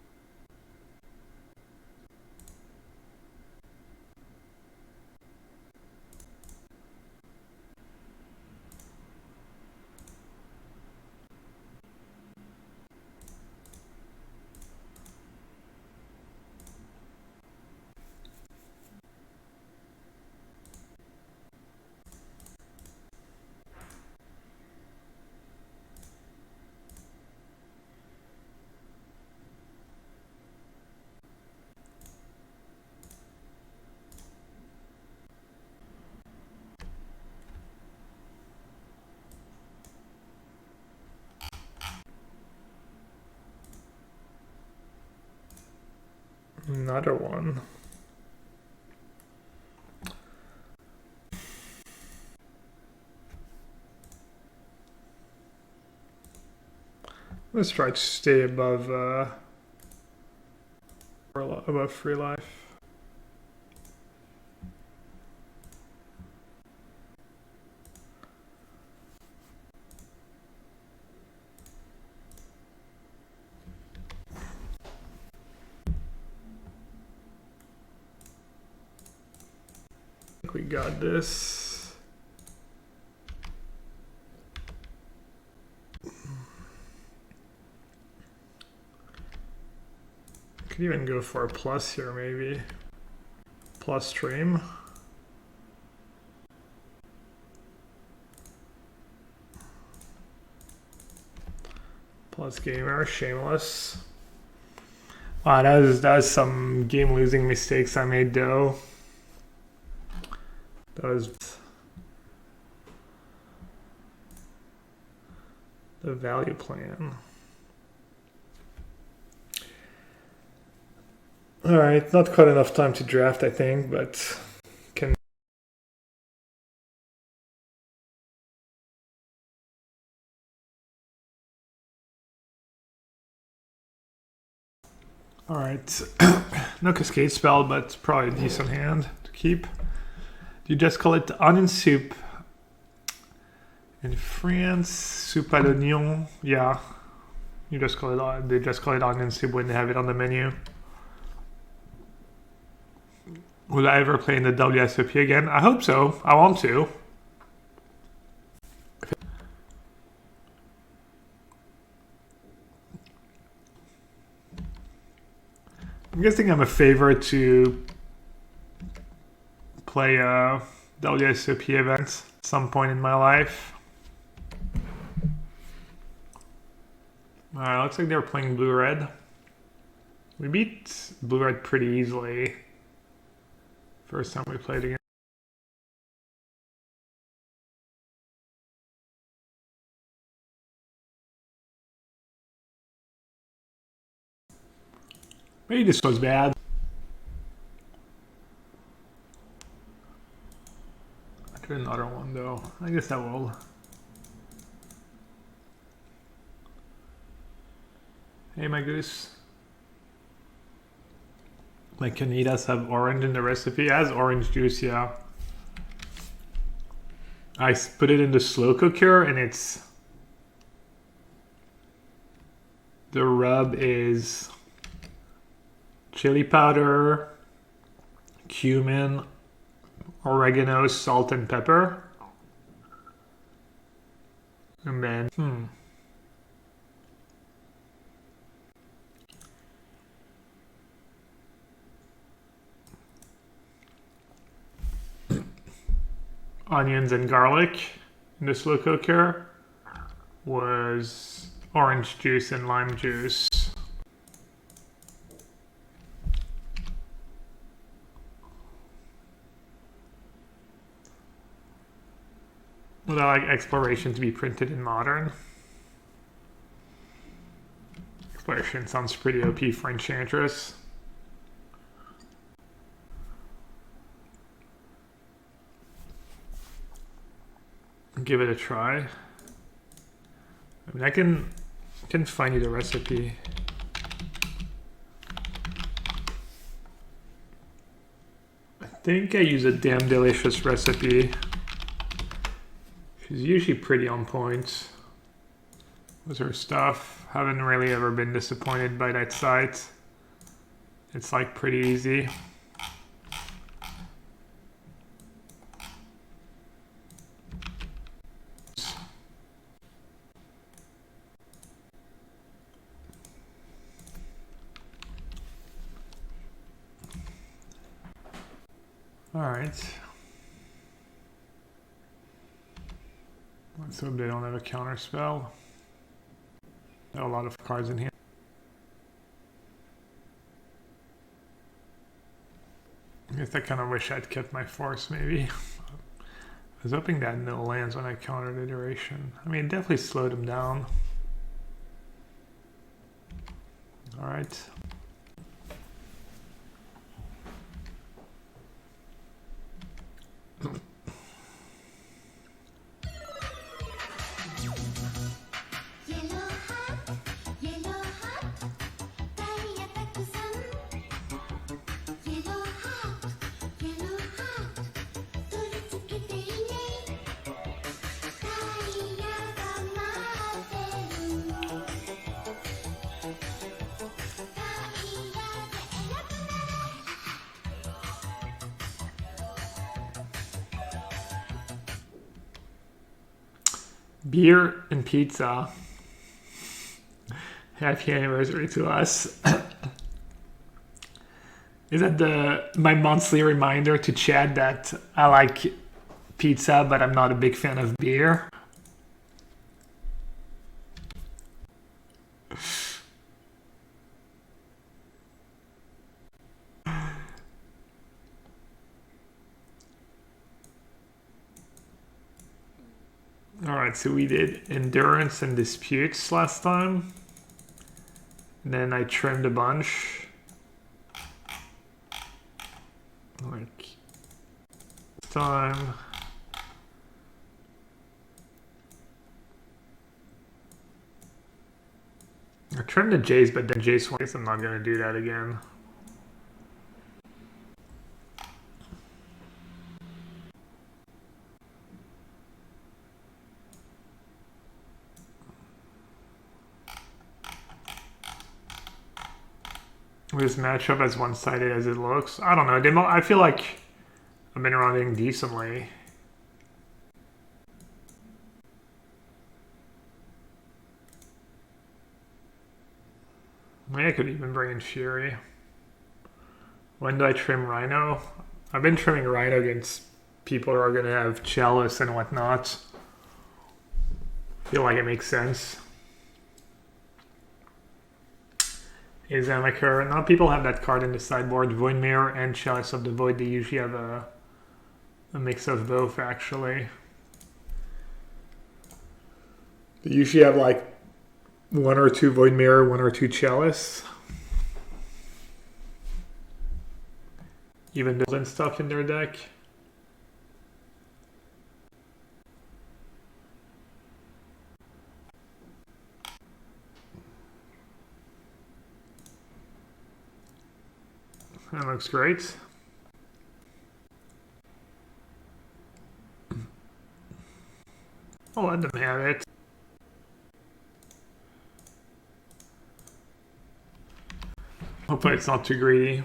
Another one. Let's try to stay above free life. We got this. Could even go for a plus here, maybe. Plus stream. Plus gamer, shameless. Wow, that was some game losing mistakes I made though. That was the value plan. All right, not quite enough time to draft, I think, but can. All right, no cascade spell, but probably a decent hand to keep. You just call it onion soup. In France, soupe à l'oignon. Yeah, you just call it. They just call it onion soup when they have it on the menu. Will I ever play in the WSOP again? I hope so. I want to. I'm guessing I'm a favorite to play WSOP events at some point in my life. Alright, looks like they were playing blue-red. We beat blue-red pretty easily. First time we played again. Maybe this was bad. I did another one though. I guess I will. Hey, my goose. Like, canitas have orange in the recipe? It has orange juice, yeah. I put it in the slow cooker and it's... The rub is chili powder, cumin, oregano, salt, and pepper. And then, onions and garlic in the slow cooker was orange juice and lime juice. Would I like exploration to be printed in modern? Exploration sounds pretty OP for Enchantress. Give it a try. I mean, I can find you the recipe. I think I use a damn delicious recipe. She's usually pretty on point with her stuff. Haven't really ever been disappointed by that site. It's like pretty easy. Alright. Let's hope they don't have a counter spell. There are a lot of cards in here. I guess I kind of wish I'd kept my force maybe. I was hoping that no lands when I countered the duration. I mean, it definitely slowed him down. Alright. Beer and pizza. Happy anniversary to us. Is that my monthly reminder to Chad that I like pizza, but I'm not a big fan of beer? Alright, so we did endurance and disputes last time. And then I trimmed a bunch. Like this time. I trimmed the Jace, but then Jace wants, I'm not gonna do that again. This matchup as one-sided as it looks. I don't know. I feel like I've been running decently. Maybe I could even bring in Fury. When do I trim Rhino? I've been trimming Rhino against people who are going to have Chalice and whatnot. Feel like it makes sense. Is Amaker. Now people have that card in the sideboard, Void Mirror and Chalice of the Void. They usually have a mix of both, actually. They usually have like 1 or 2 Void Mirror, 1 or 2 Chalice. Even those and stuff in their deck. That looks great. I'll let them have it. Hopefully it's not too greedy.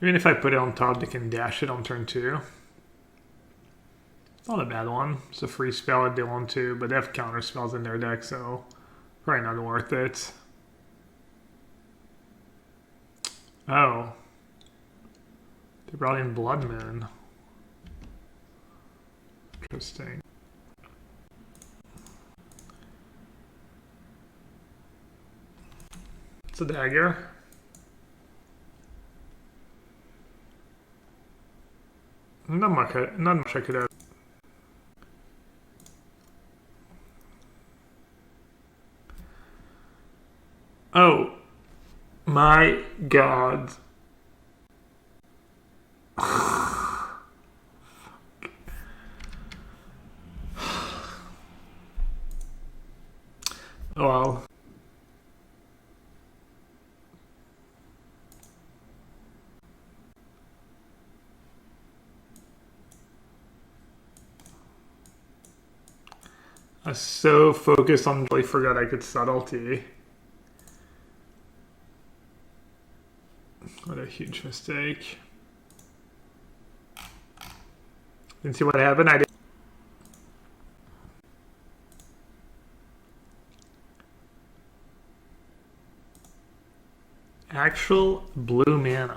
Even if I put it on top, they can dash it on turn 2. Not a bad one. It's a free spell if they want to, but they have counter spells in their deck, so probably not worth it. Oh. They brought in Blood Moon. Interesting. It's a dagger. Not much I could have. Oh my god. Well, I was so focused on really forgot I could subtlety. What a huge mistake. Didn't see what happened. I did. Actual blue mana.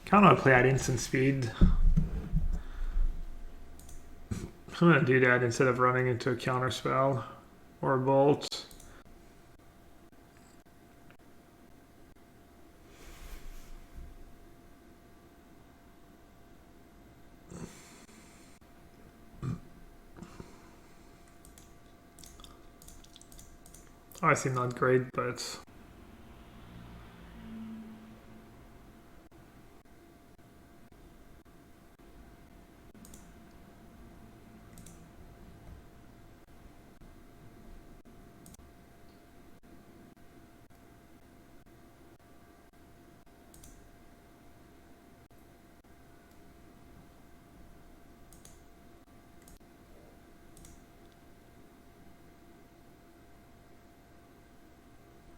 Kind of want to play at instant speed. I'm going to do that instead of running into a counter spell or a bolt. Obviously not great, but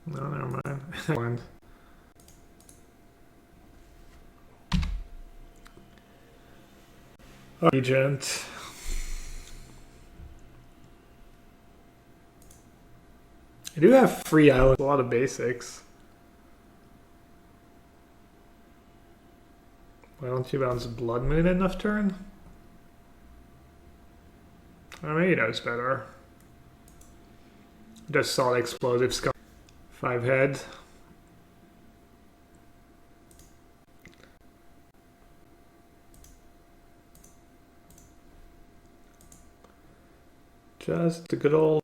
no, never mind. Regent. I do have free islands, a lot of basics. Why don't you bounce Blood Moon enough turn? Maybe that's better. Just saw the explosive skull. 5 head. Just the good old.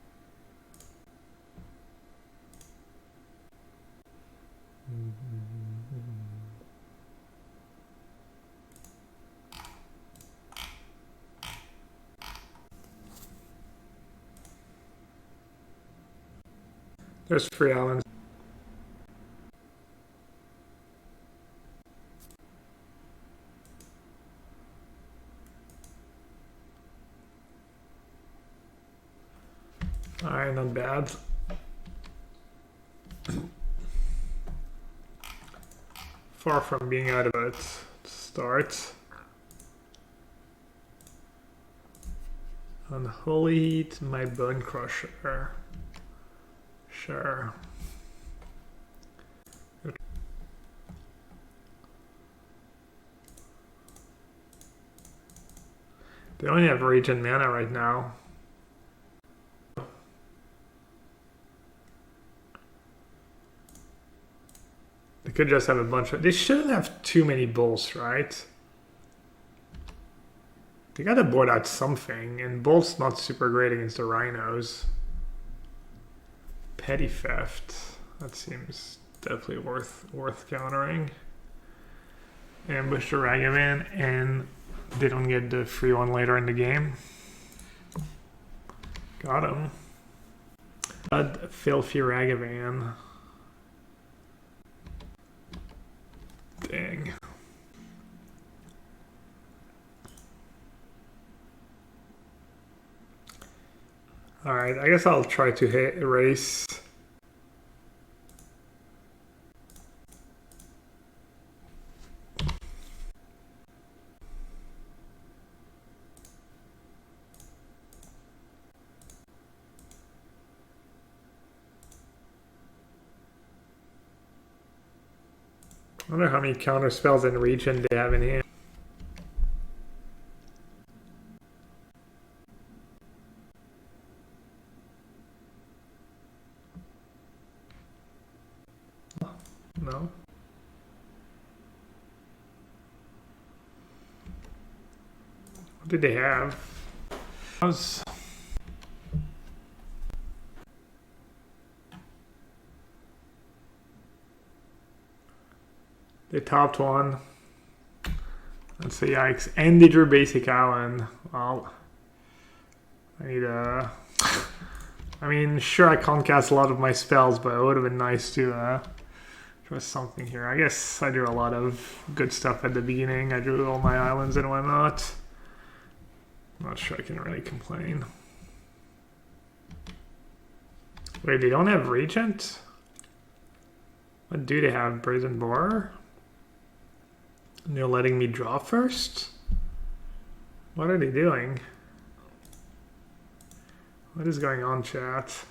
There's free islands. Alright, not bad. Far from being out of it to start. Unholy Heat, my Bone Crusher. Sure. They only have Regent mana right now. They could just have a bunch of... They shouldn't have too many bolts, right? They gotta board out something, and bolt's not super great against the Rhinos. Petty Theft. That seems definitely worth countering. Ambush the Ragavan, and they don't get the free one later in the game. Got him. Filthy Ragavan. Dang. Alright, I guess I'll try to hit erase. I wonder how many counter spells in region they have in hand. No. What did they have? They topped one. Let's say yikes. And they drew basic island. Well, I need a... I mean, sure I can't cast a lot of my spells, but it would have been nice to Draw something here. I guess I drew a lot of good stuff at the beginning. I drew all my islands and whatnot. I'm not sure I can really complain. Wait, they don't have Regent? What do they have? Brazen Boar? And they're letting me draw first? What are they doing? What is going on, chat?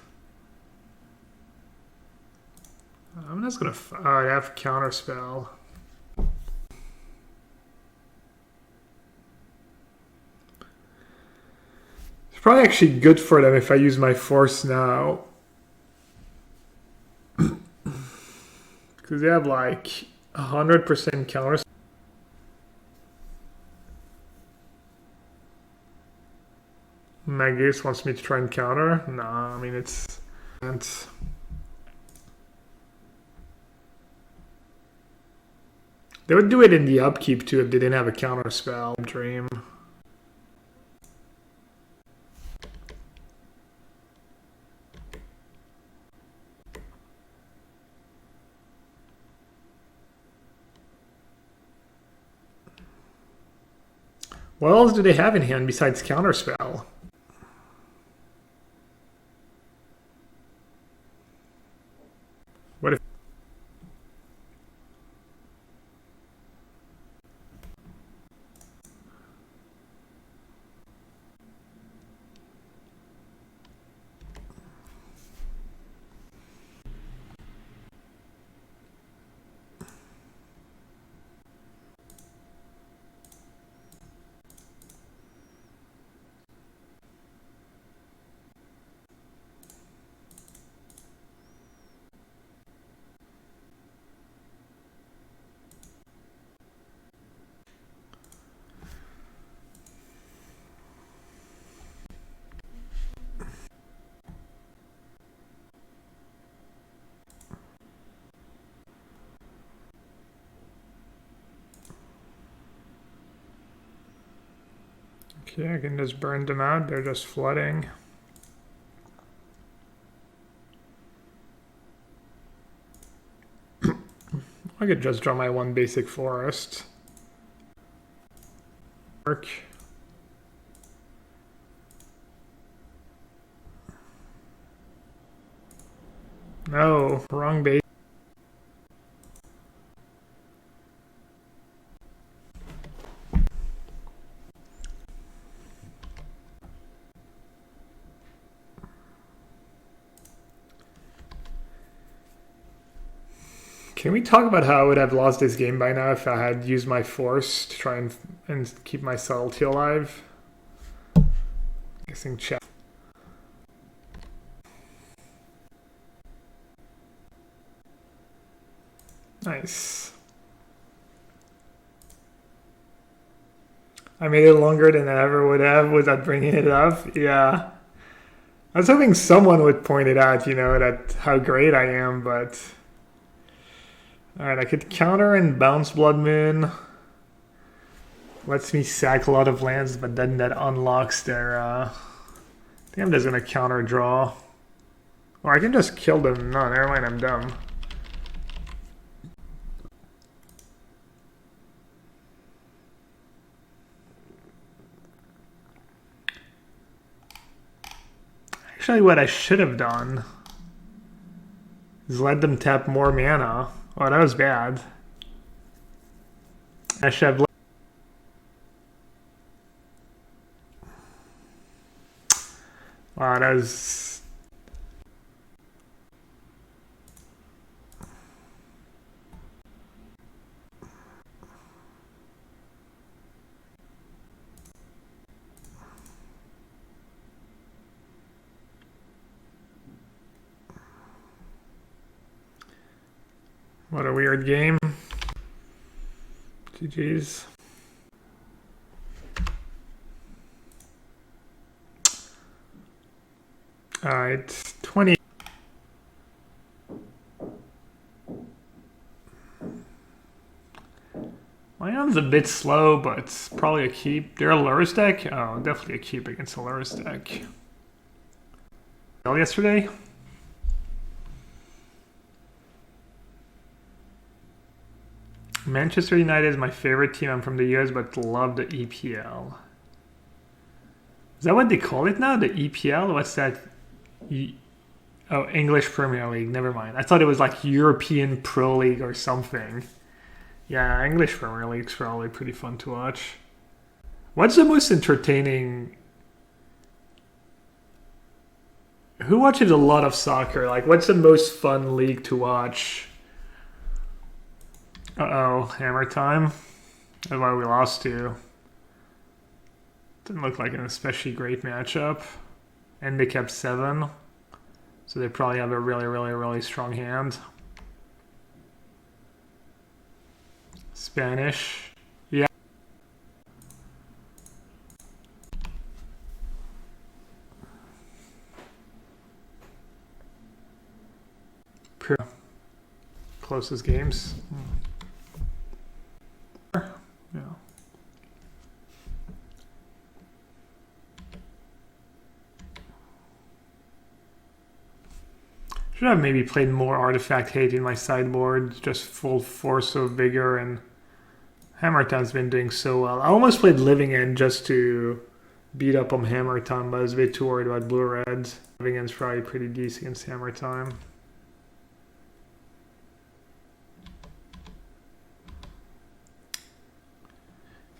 I'm just gonna. I have Counterspell. It's probably actually good for them if I use my Force now. Because they have like 100% counter. Magus wants me to try and counter. Nah, I mean it's. They would do it in the upkeep too if they didn't have a counter spell. Dream. What else do they have in hand besides counterspell? What if... Okay, I can just burn them out. They're just flooding. I could just draw my one basic forest. Work. No, wrong base. Can we talk about how I would have lost this game by now if I had used my force to try and keep my subtlety alive? Guessing chat. Nice. I made it longer than I ever would have without bringing it up. Yeah. I was hoping someone would point it out, you know, that how great I am, but... Alright, I could counter and bounce Blood Moon. Lets me sack a lot of lands, but then that unlocks their... I think I'm just gonna counter draw. Or I can just kill them. No, never mind, I'm dumb. Actually, what I should have done is let them tap more mana. Oh, that was bad. I should have... Wow, that was... What a weird game. GG's. Alright, 20. My hand's a bit slow, but it's probably a keep. They're a Lurrus deck? Oh, definitely a keep against a Lurrus deck. Yesterday? Manchester United is my favorite team. I'm from the US, but love the EPL. Is that what they call it now? The EPL? What's that? Oh, English Premier League. Never mind. I thought it was like European Pro League or something. Yeah, English Premier League's probably pretty fun to watch. What's the most entertaining? Who watches a lot of soccer? Like, what's the most fun league to watch? Uh-oh, hammer time. That's why we lost to. Didn't look like an especially great matchup. And they kept 7. So they probably have a really, really, really strong hand. Spanish. Yeah. Closest games. Yeah. Should have maybe played more Artifact Hate in my sideboard, just full Force of Vigor, and Hammer Time's been doing so well. I almost played Living End just to beat up on Hammer Time, but I was a bit too worried about Blue Reds. Living End's probably pretty decent against Hammer Time.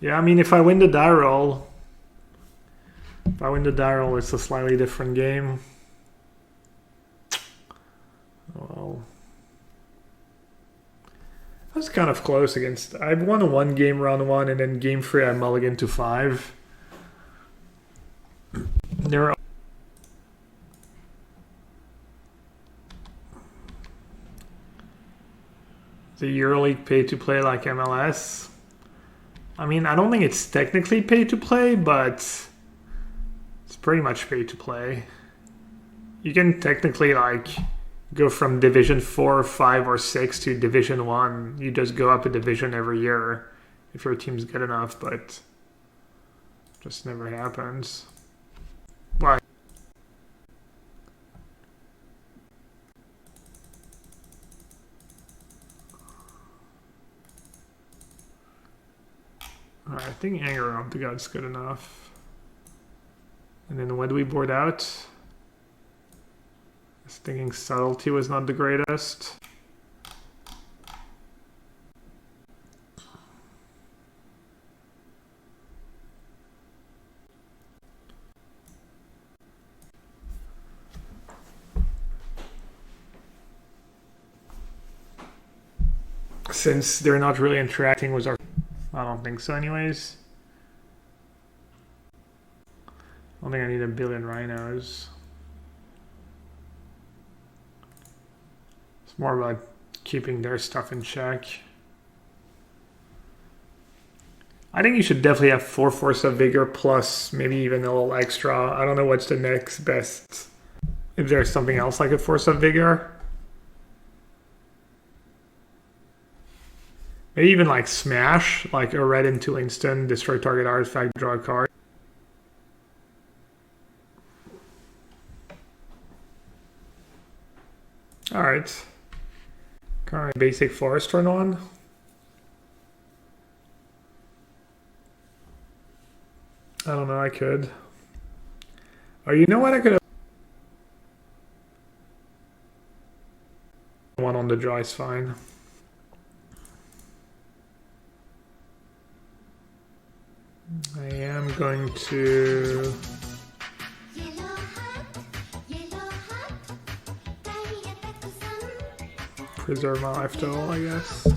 Yeah, I mean, if I win the die roll, it's a slightly different game. Well, I was kind of close against. I won one game round 1, and then game 3 I mulliganed to 5. There were the EuroLeague pay to play like MLS. I mean, I don't think it's technically pay to play, but it's pretty much pay to play. You can technically like go from Division 4, 5, or 6 to Division 1. You just go up a division every year if your team's good enough, but it just never happens. Why? Alright, I think Anger of the Gods good enough. And then what do we board out? I was thinking Subtlety was not the greatest. Since they're not really interacting with our... I don't think so anyways. I don't think I need a billion Rhinos. It's more about keeping their stuff in check. I think you should definitely have 4 Force of Vigor plus maybe even a little extra. I don't know what's the next best. If there's something else like a Force of Vigor. Maybe even like Smash, like a red into instant, destroy target artifact, draw a card. Alright. Current basic forest turn on. I don't know, I could. Oh, you know what? I could have one on the draw is fine. I am going to preserve my life total, I guess.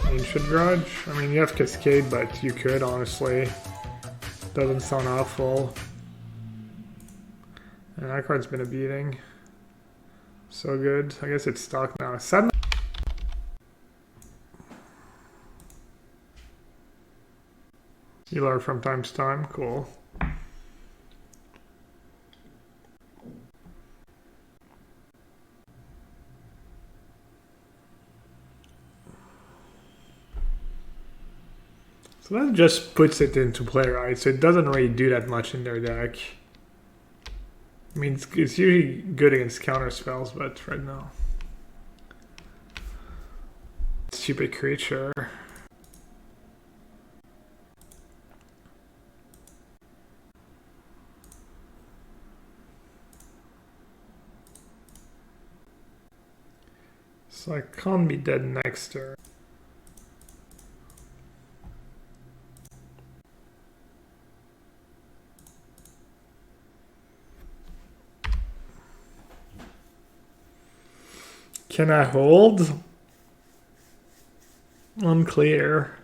Ancient Grudge? I mean, you have Cascade, but you could, honestly. Doesn't sound awful. And that card's been a beating. So good. I guess it's stuck now. Suddenly, you learn from time to time. Cool. So that just puts it into play, right? So it doesn't really do that much in their deck. I mean, it's usually good against counter spells, but right now. Stupid creature. So I can't be dead next turn. Can I hold? Unclear.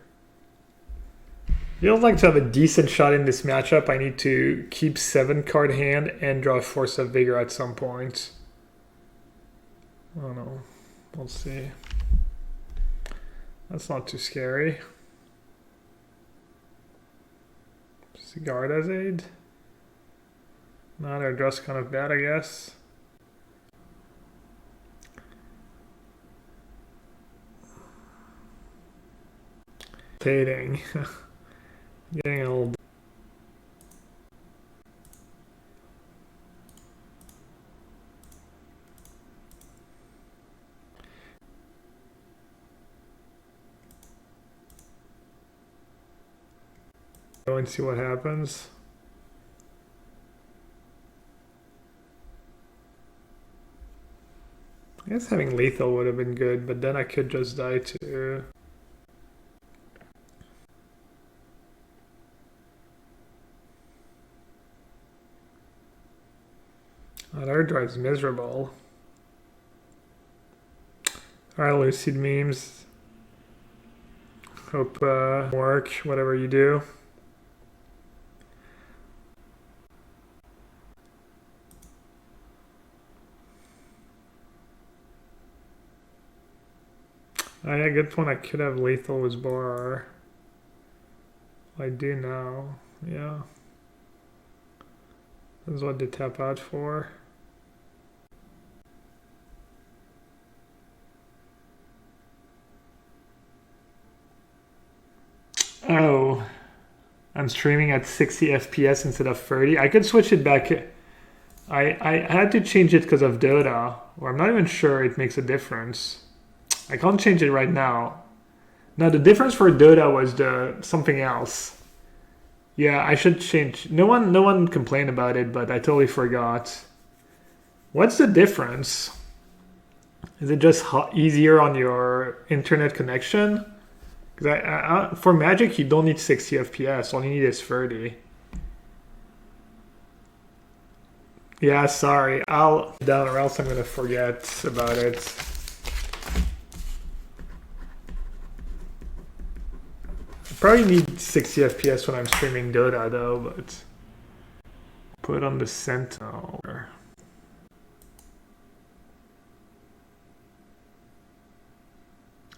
Feels like to have a decent shot in this matchup, I need to keep 7-card hand and draw a Force of Vigor at some point. I don't know. We'll see. That's not too scary. Cigar as aid? No, they're just kind of bad, I guess. Getting old. Go and see what happens. I guess having lethal would have been good, but then I could just die too. That air drive's miserable. Alright, Lucid Memes. Hope work, whatever you do. Oh yeah, good point. I could have lethal with Borar. I do now. Yeah. This is what they tap out for. Oh, I'm streaming at 60 FPS instead of 30. I could switch it back. I had to change it because of Dota, or I'm not even sure it makes a difference. I can't change it right now. No, the difference for Dota was the something else. Yeah, I should change. No one complained about it, but I totally forgot. What's the difference? Is it just easier on your internet connection? Because for Magic, you don't need 60 FPS. All you need is 30. Yeah, sorry. I'll down or else I'm gonna forget about it. I probably need 60 FPS when I'm streaming Dota though, but put on the Sentinel.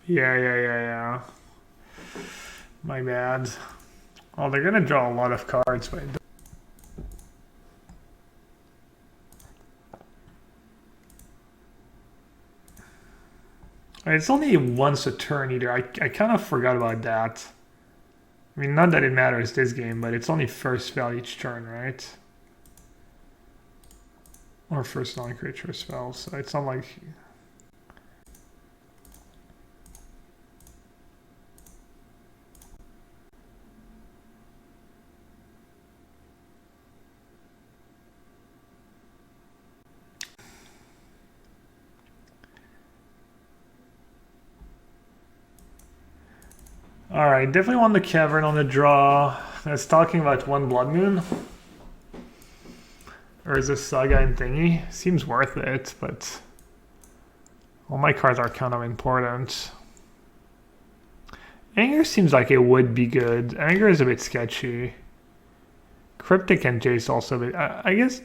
Yeah. My bad. Oh, they're gonna draw a lot of cards, but it's only once a turn either. I kind of forgot about that. I mean, not that it matters this game, but it's only first spell each turn, right? Or first non-creature spell, so it's not like... Alright, definitely want the Cavern on the draw. I was talking about one Blood Moon. Or is this Saga and Thingy? Seems worth it, but... all my cards are kind of important. Anger seems like it would be good. Anger is a bit sketchy. Cryptic and Jace also a bit... I guess...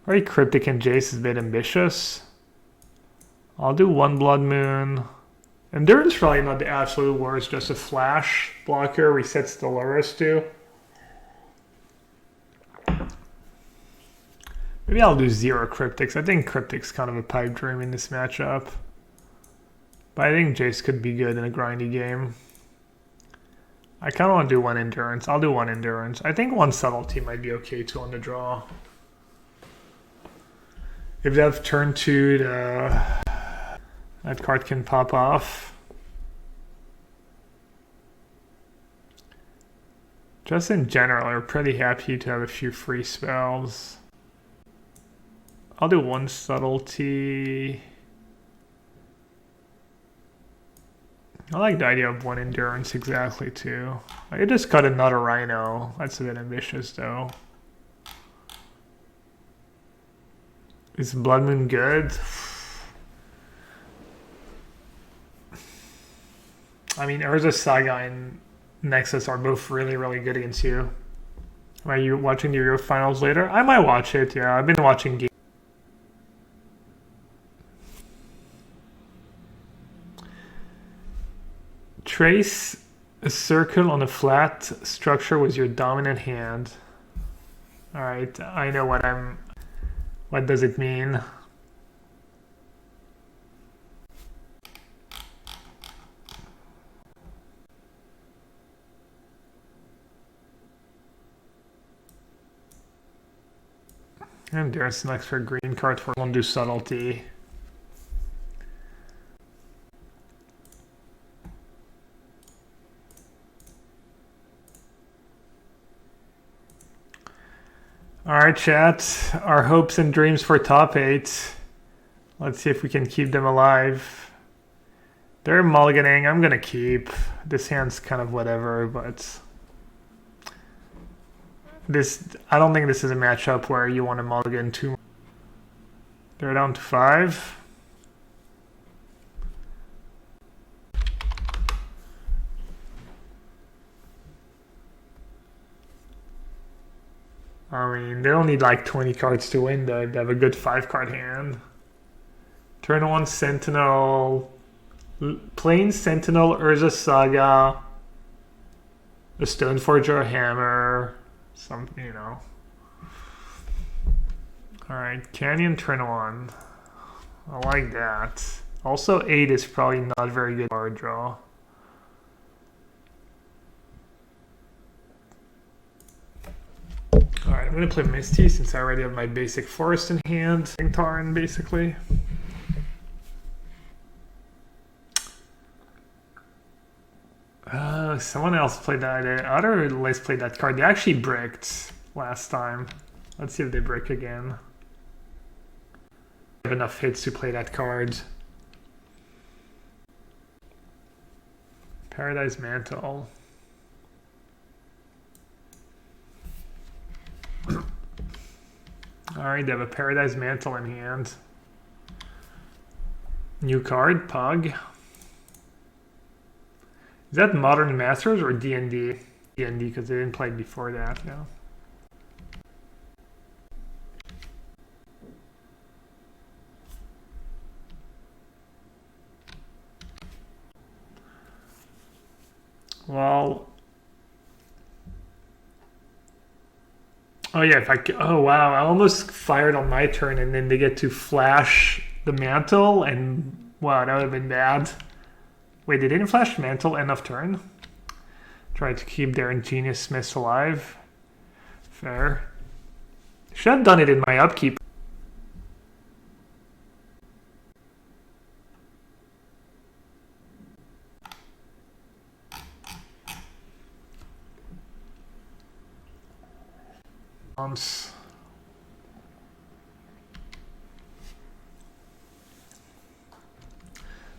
Very Cryptic and Jace is a bit ambitious. I'll do one Blood Moon... Endurance probably not the absolute worst, just a flash blocker resets the Lurus too. Maybe I'll do 0 Cryptics. I think Cryptic's kind of a pipe dream in this matchup. But I think Jace could be good in a grindy game. I kind of want to do one endurance. I'll do one endurance. I think one subtlety might be okay too on the draw. If they have turn 2, that card can pop off. Just in general, we're pretty happy to have a few free spells. I'll do one subtlety. I like the idea of one endurance exactly too. I could just cut another Rhino. That's a bit ambitious though. Is Blood Moon good? I mean, Urza Saga and Nexus are both really, really good against you. Are you watching the Euro Finals later? I might watch it, yeah. I've been watching games. Trace a circle on a flat structure with your dominant hand. Alright, I know what I'm... What does it mean? And there's an extra green card for one do subtlety. Alright chat, our hopes and dreams for top 8. Let's see if we can keep them alive. They're mulliganing, I'm gonna keep. This hand's kind of whatever, but... I don't think this is a matchup where you want to mulligan too much. They're down to 5. I mean, they don't need like 20 cards to win though. They have a good 5-card hand. Turn 1 Sentinel. Plain Sentinel, Urza Saga. A Stoneforger Hammer. Something, you know. Alright, Canyon turn 1. I like that. Also 8 is probably not very good card draw. Alright, I'm going to play Misty since I already have my basic forest in hand. Tarn, basically. Someone else played that. Other list played that card. They actually bricked last time. Let's see if they brick again. I have enough hits to play that card. Paradise Mantle. Alright, they have a Paradise Mantle in hand. New card, Pug. Is that Modern Masters or D&D? D&D, because they didn't play before that, yeah. Well... Oh yeah, oh wow, I almost fired on my turn and then they get to flash the mantle and wow, that would have been bad. Wait, they didn't flash mantle end of turn? Try to keep their ingenious smiths alive. Fair. Should have done it in my upkeep.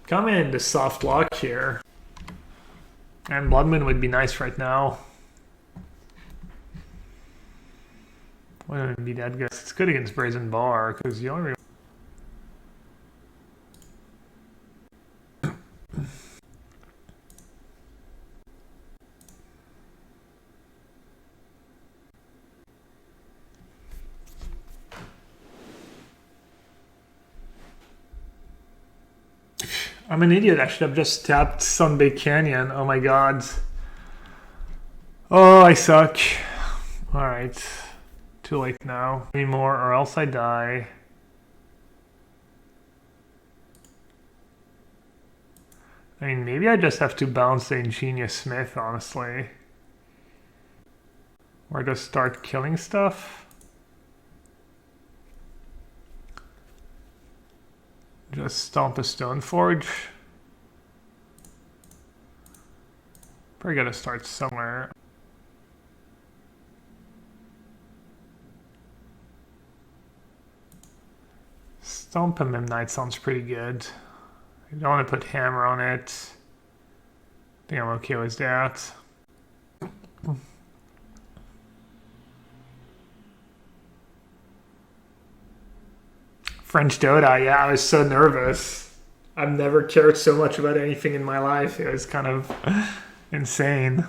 Come in the soft lock here. And Bloodman would be nice right now. Wouldn't be that good. It's good against Brazen Bar because you only. I'm an idiot. I should have just tapped Sunbay Canyon. Oh my god. Oh, I suck. Alright. Too late now. Anymore, or else I die. I mean, maybe I just have to bounce the Ingenious Smith, honestly. Or just start killing stuff. Just stomp a Stoneforge. Probably gotta start somewhere. Stomp a Memnite sounds pretty good. I don't want to put hammer on it. I think I'm okay with that. French Dota, yeah, I was so nervous. I've never cared so much about anything in my life. It was kind of insane.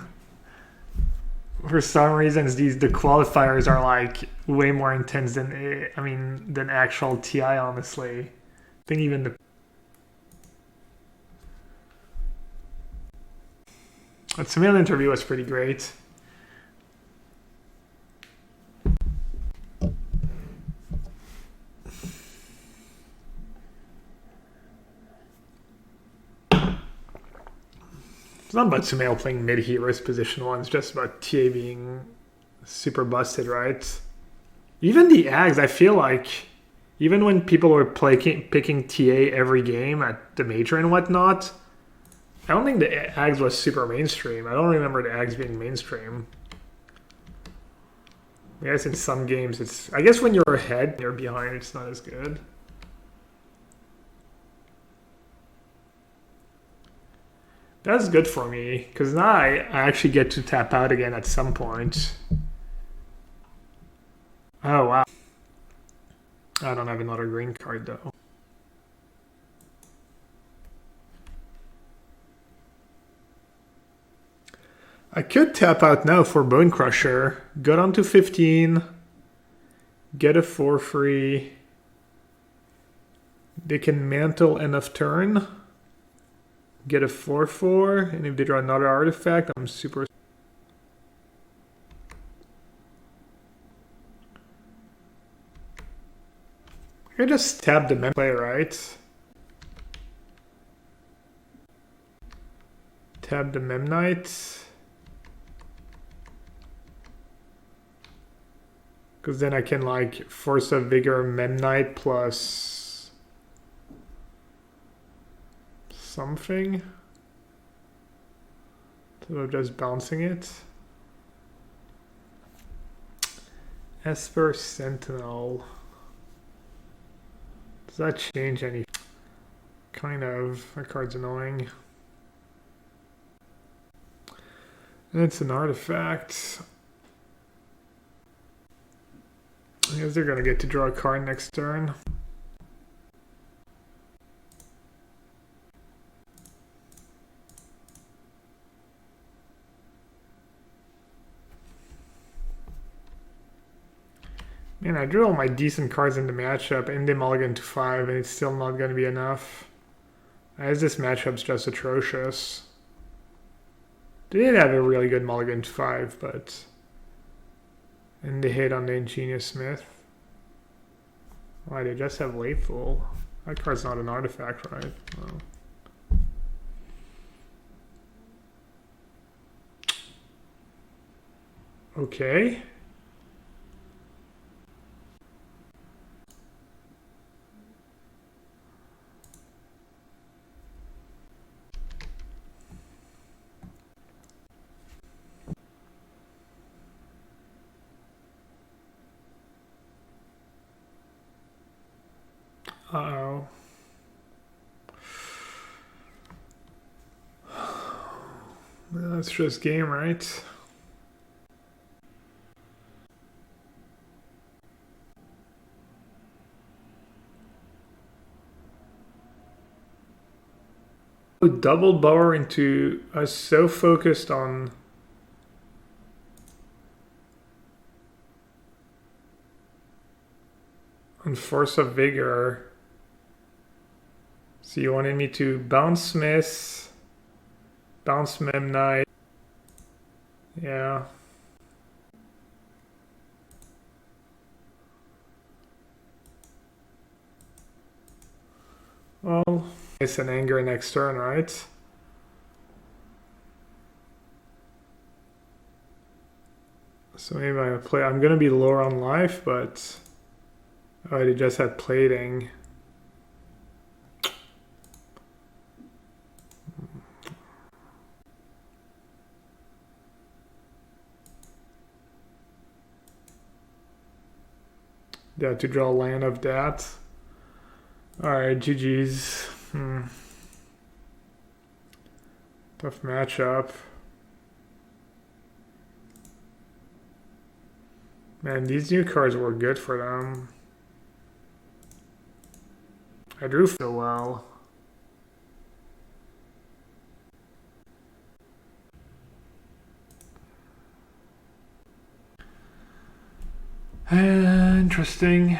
For some reasons, the qualifiers are like way more intense than actual TI. Honestly, I think even the Tamil interview was pretty great. It's not about Sumail playing mid-heroes position 1, it's just about TA being super busted, right? Even the Ags, I feel like, even when people were picking TA every game at the Major and whatnot, I don't think the Ags was super mainstream. I don't remember the Ags being mainstream. I guess in some games it's... I guess when you're ahead, you're behind, it's not as good. That's good for me, because now I actually get to tap out again at some point. Oh, wow. I don't have another green card, though. I could tap out now for Bone Crusher. Go down to 15. Get a 4 free. They can mantle end of turn. Get a 4/4, and if they draw another artifact, I'm super... I can just tap the play, right? Tap the Memnite. Because then I can like Force of Vigor Memnite plus... something. So just bouncing it. Esper Sentinel. Does that change any? Kind of. That card's annoying. And it's an artifact. I guess they're gonna get to draw a card next turn. Man, I drew all my decent cards in the matchup and they mulligan to 5 and it's still not going to be enough. As this matchup's just atrocious. They did have a really good mulligan to 5, but... And they hit on the Ingenious Smith. Why, they just have Layful. That card's not an artifact, right? Oh. Okay. Uh-oh. That's just game, right? Double Bower into... I was so focused on... Force of Vigor. So you wanted me to bounce Smith, bounce Memnite. Yeah. Well, it's an anger next turn, right? So maybe I'm gonna be lower on life, but I already just had plating. Yeah, to draw land of that. Alright, GG's. Tough matchup. Man, these new cards were good for them. I drew so well. Interesting.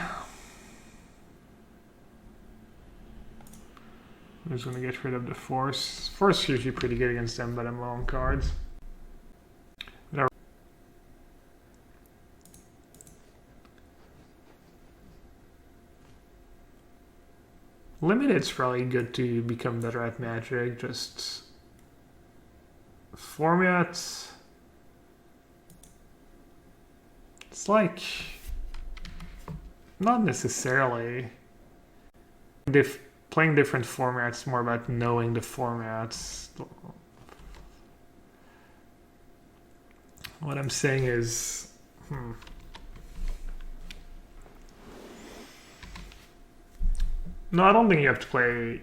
I'm just gonna get rid of the force. Force is usually pretty good against them, but I'm low on cards. Limited's probably good to become better at Magic. Just formats. It's like not necessarily. Playing different formats, more about knowing the formats. What I'm saying is, no, I don't think you have to play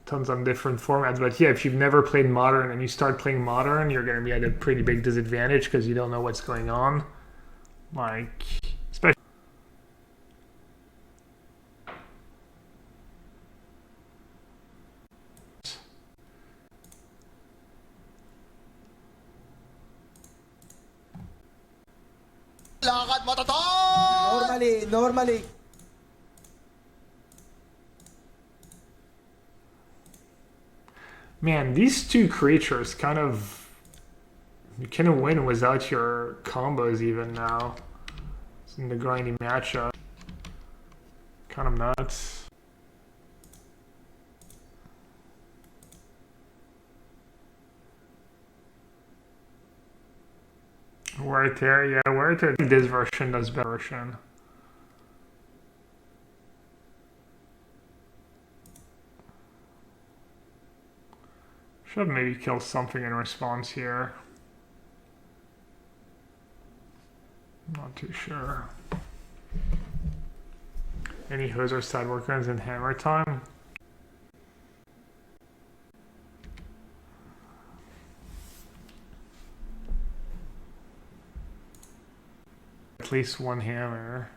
tons of different formats, but yeah, if you've never played Modern and you start playing Modern, you're going to be at a pretty big disadvantage because you don't know what's going on. Like, especially. Normally. Man, these two creatures kind of... You can win without your combos even now. It's in the grindy matchup. Kind of nuts. Wear Tear, yeah, Wear Tear. This version does better version. Should maybe kill something in response here. Not too sure. Any Hoser sideboard cards in Hammer Time? At least one hammer.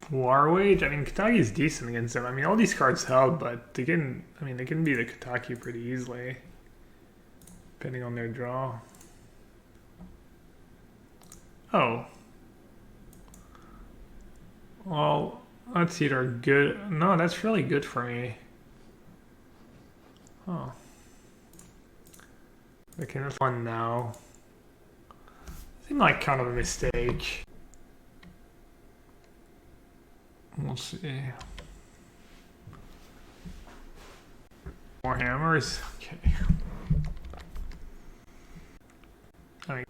War Wage? I mean, Kataki is decent against them. I mean, all these cards help, but they can beat the Kataki pretty easily, depending on their draw. Oh. Well, that's either good. No, that's really good for me. Oh. Okay, that's one now. Seemed like kind of a mistake. We'll see. More hammers? Okay. I mean,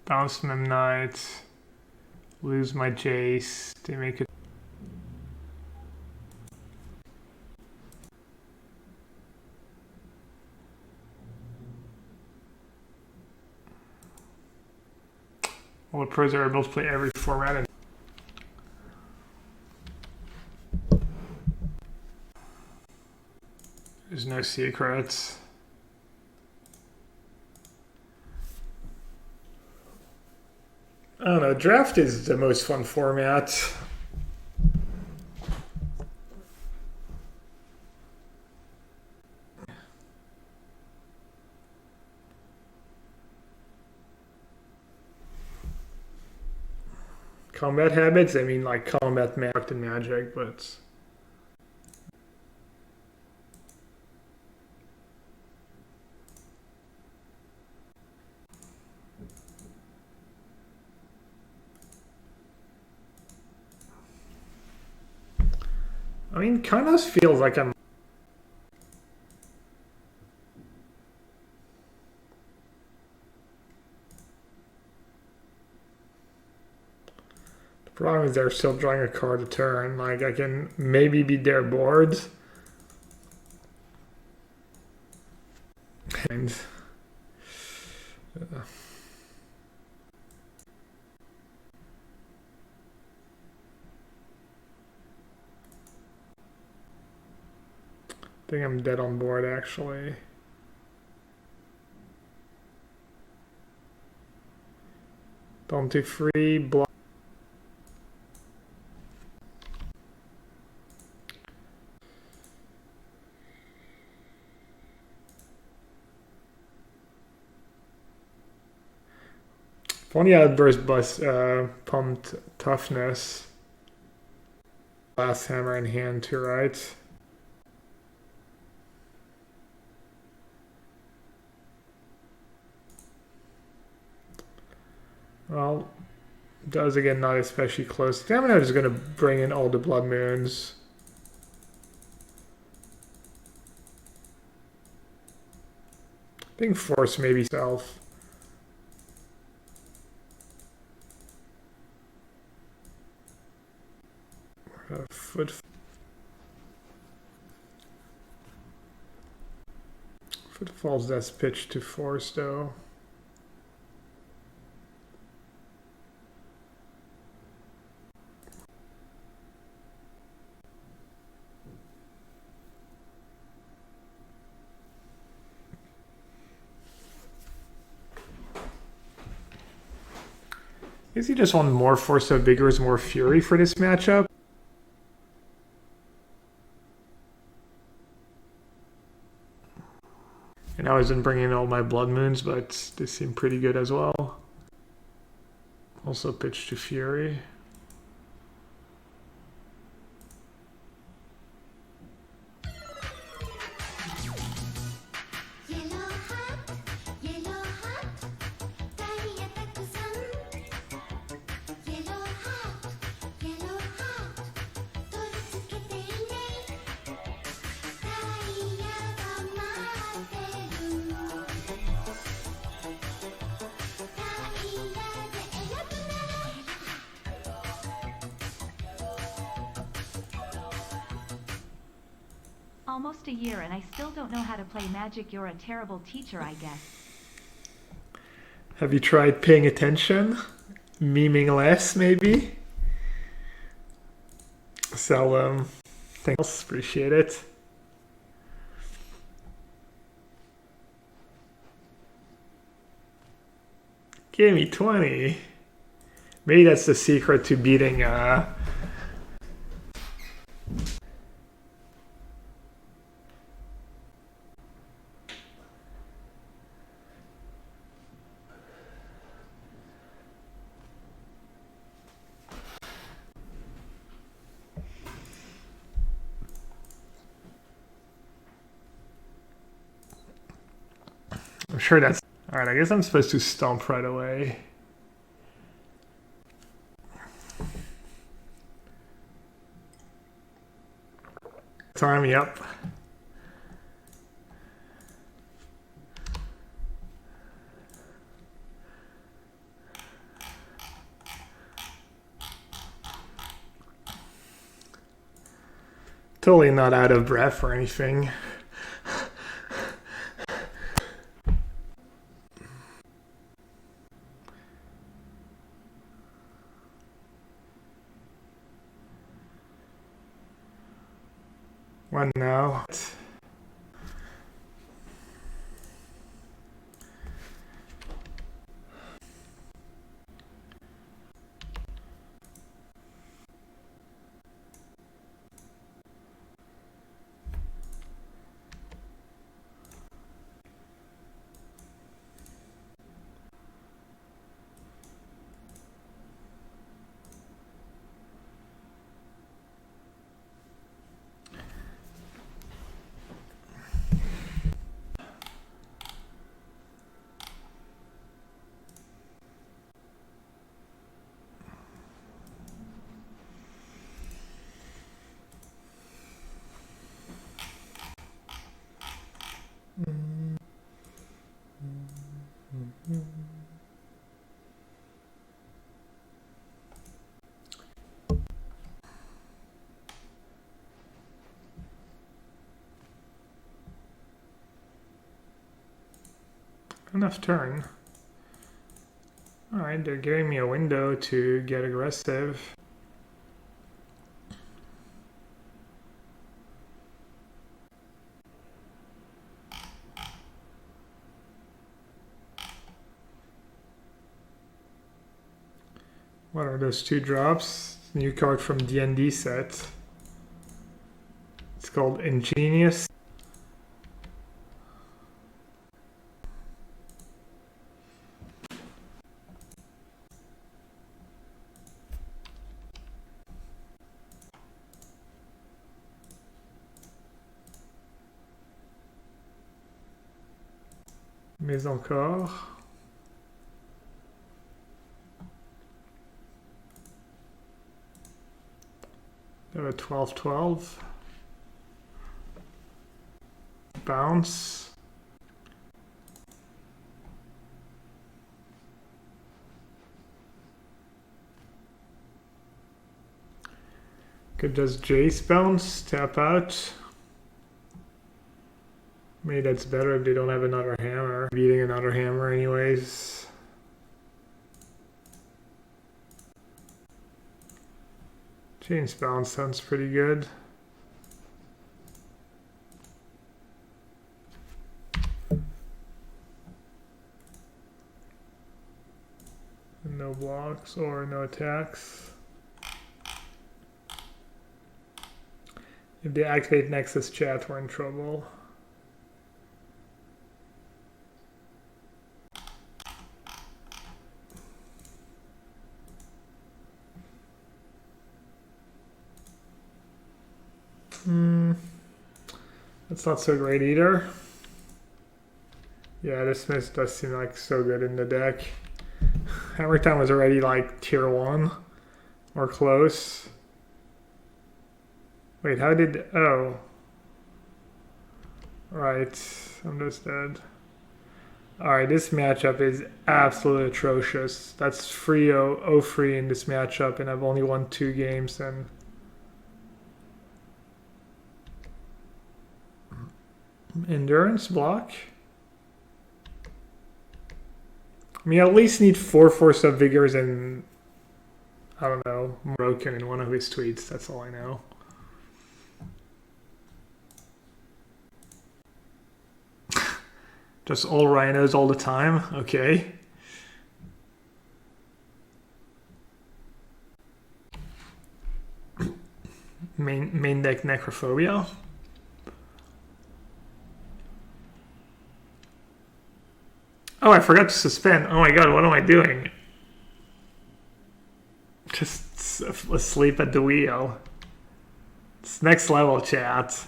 bounce Memnite, lose my Jace, they make it. All the pros are able to play every format. no secrets. I don't know, draft is the most fun format. Combat habits, I mean like combat and magic, but I mean, kind of feels like I'm. The problem is they're still drawing a card a turn. Like, I can maybe beat their boards. And. I think I'm dead on board, actually. Don't do free, block. If only Outburst bus pumped toughness. Last hammer in hand too, right? Well, does again not especially close. Stamina is going to bring in all the blood moons. I think force maybe self. Footfalls, that's pitched to force though. I guess you just want more Force of Vigors, more Fury for this matchup. And I wasn't bringing in all my Blood Moons, but they seem pretty good as well. Also pitch to Fury. Almost a year and I still don't know how to play Magic. You're a terrible teacher, I guess. Have you tried paying attention? Memeing less, maybe? So, thanks. Appreciate it. Give me 20. Maybe that's the secret to beating, I'm sure that's... Alright, I guess I'm supposed to stomp right away. Time, yep. Totally not out of breath or anything. One now. Enough turn. Alright, they're giving me a window to get aggressive. What are those 2 drops? New card from D&D set. It's called Ingenious. Mais encore. They have a 12-12. Bounce. Could just Jace bounce, tap out. Maybe that's better if they don't have another hammer. Beating another hammer anyways. Jace bounce sounds pretty good. No blocks or no attacks. If they activate Nexus chat, we're in trouble. That's not so great either. Yeah, this mist does seem like so good in the deck. Hammer Time was already like tier 1 or close. Wait, how did... Oh. Right, I'm just dead. Alright, this matchup is absolutely atrocious. That's 3-0 in this matchup, and I've only won 2 games. And endurance block? I mean, at least need 4 Force of Vigors and, I don't know, broken in one of his tweets. That's all I know. Just all Rhinos all the time? Okay. Main deck Necrophobia? Oh, I forgot to suspend. Oh my god, what am I doing? Just asleep at the wheel. It's next level, chat.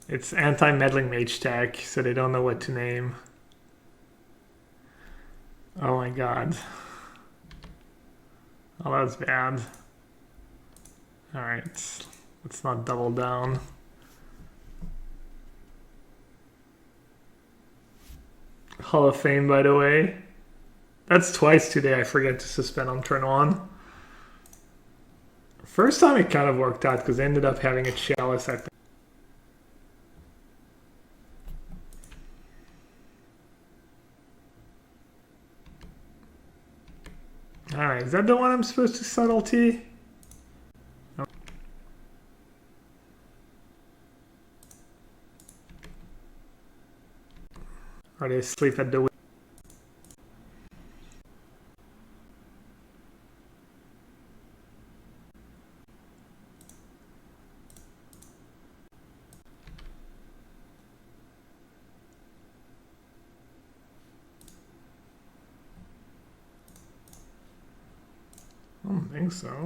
It's anti-meddling mage tech, so they don't know what to name. Oh my god. Oh, that was bad. Alright, let's not double down. Hall of Fame, by the way. That's twice today I forget to suspend on turn 1. First time it kind of worked out because I ended up having a chalice, I think. Alright, is that the one I'm supposed to subtlety? Or they sleep at the wheel? I don't think so.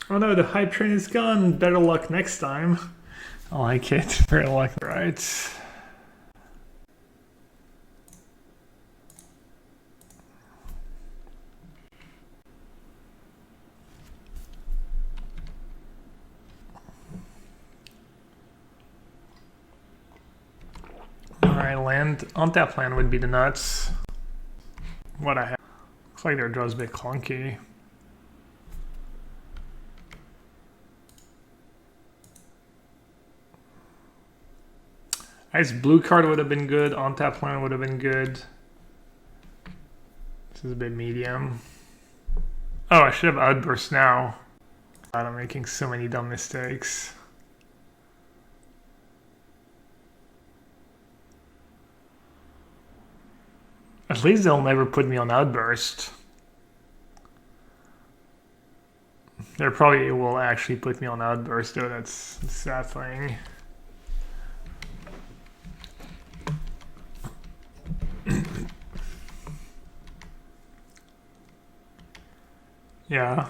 Oh no, the hype train is gone. Better luck next time. I like it. Better luck. Right. Alright, land. On tap land would be the nuts. What I have. Looks like their draw's a bit clunky. Nice blue card would have been good. On tap land would have been good. This is a bit medium. Oh, I should have outburst now. God, I'm making so many dumb mistakes. At least they'll never put me on outburst. They probably will actually put me on outburst though, that's the sad thing. Yeah.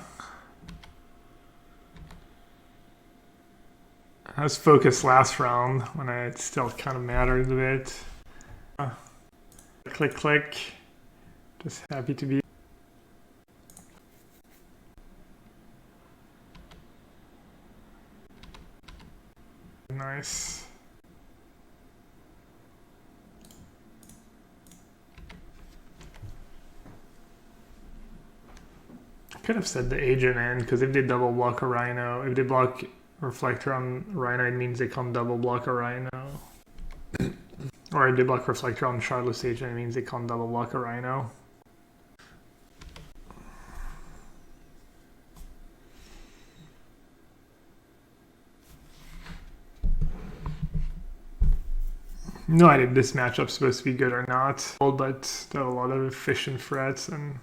I was focused last round when it still kind of mattered a bit. Click, click. Just happy to be. Nice. I could have said the agent in, because if they double block a Rhino, if they block Reflector on Rhino, it means they can't double block a Rhino. Or if they block Reflector on Shardless Agent, it means they can't double block a Rhino. No idea if this matchup's supposed to be good or not, but there are a lot of efficient threats and I'm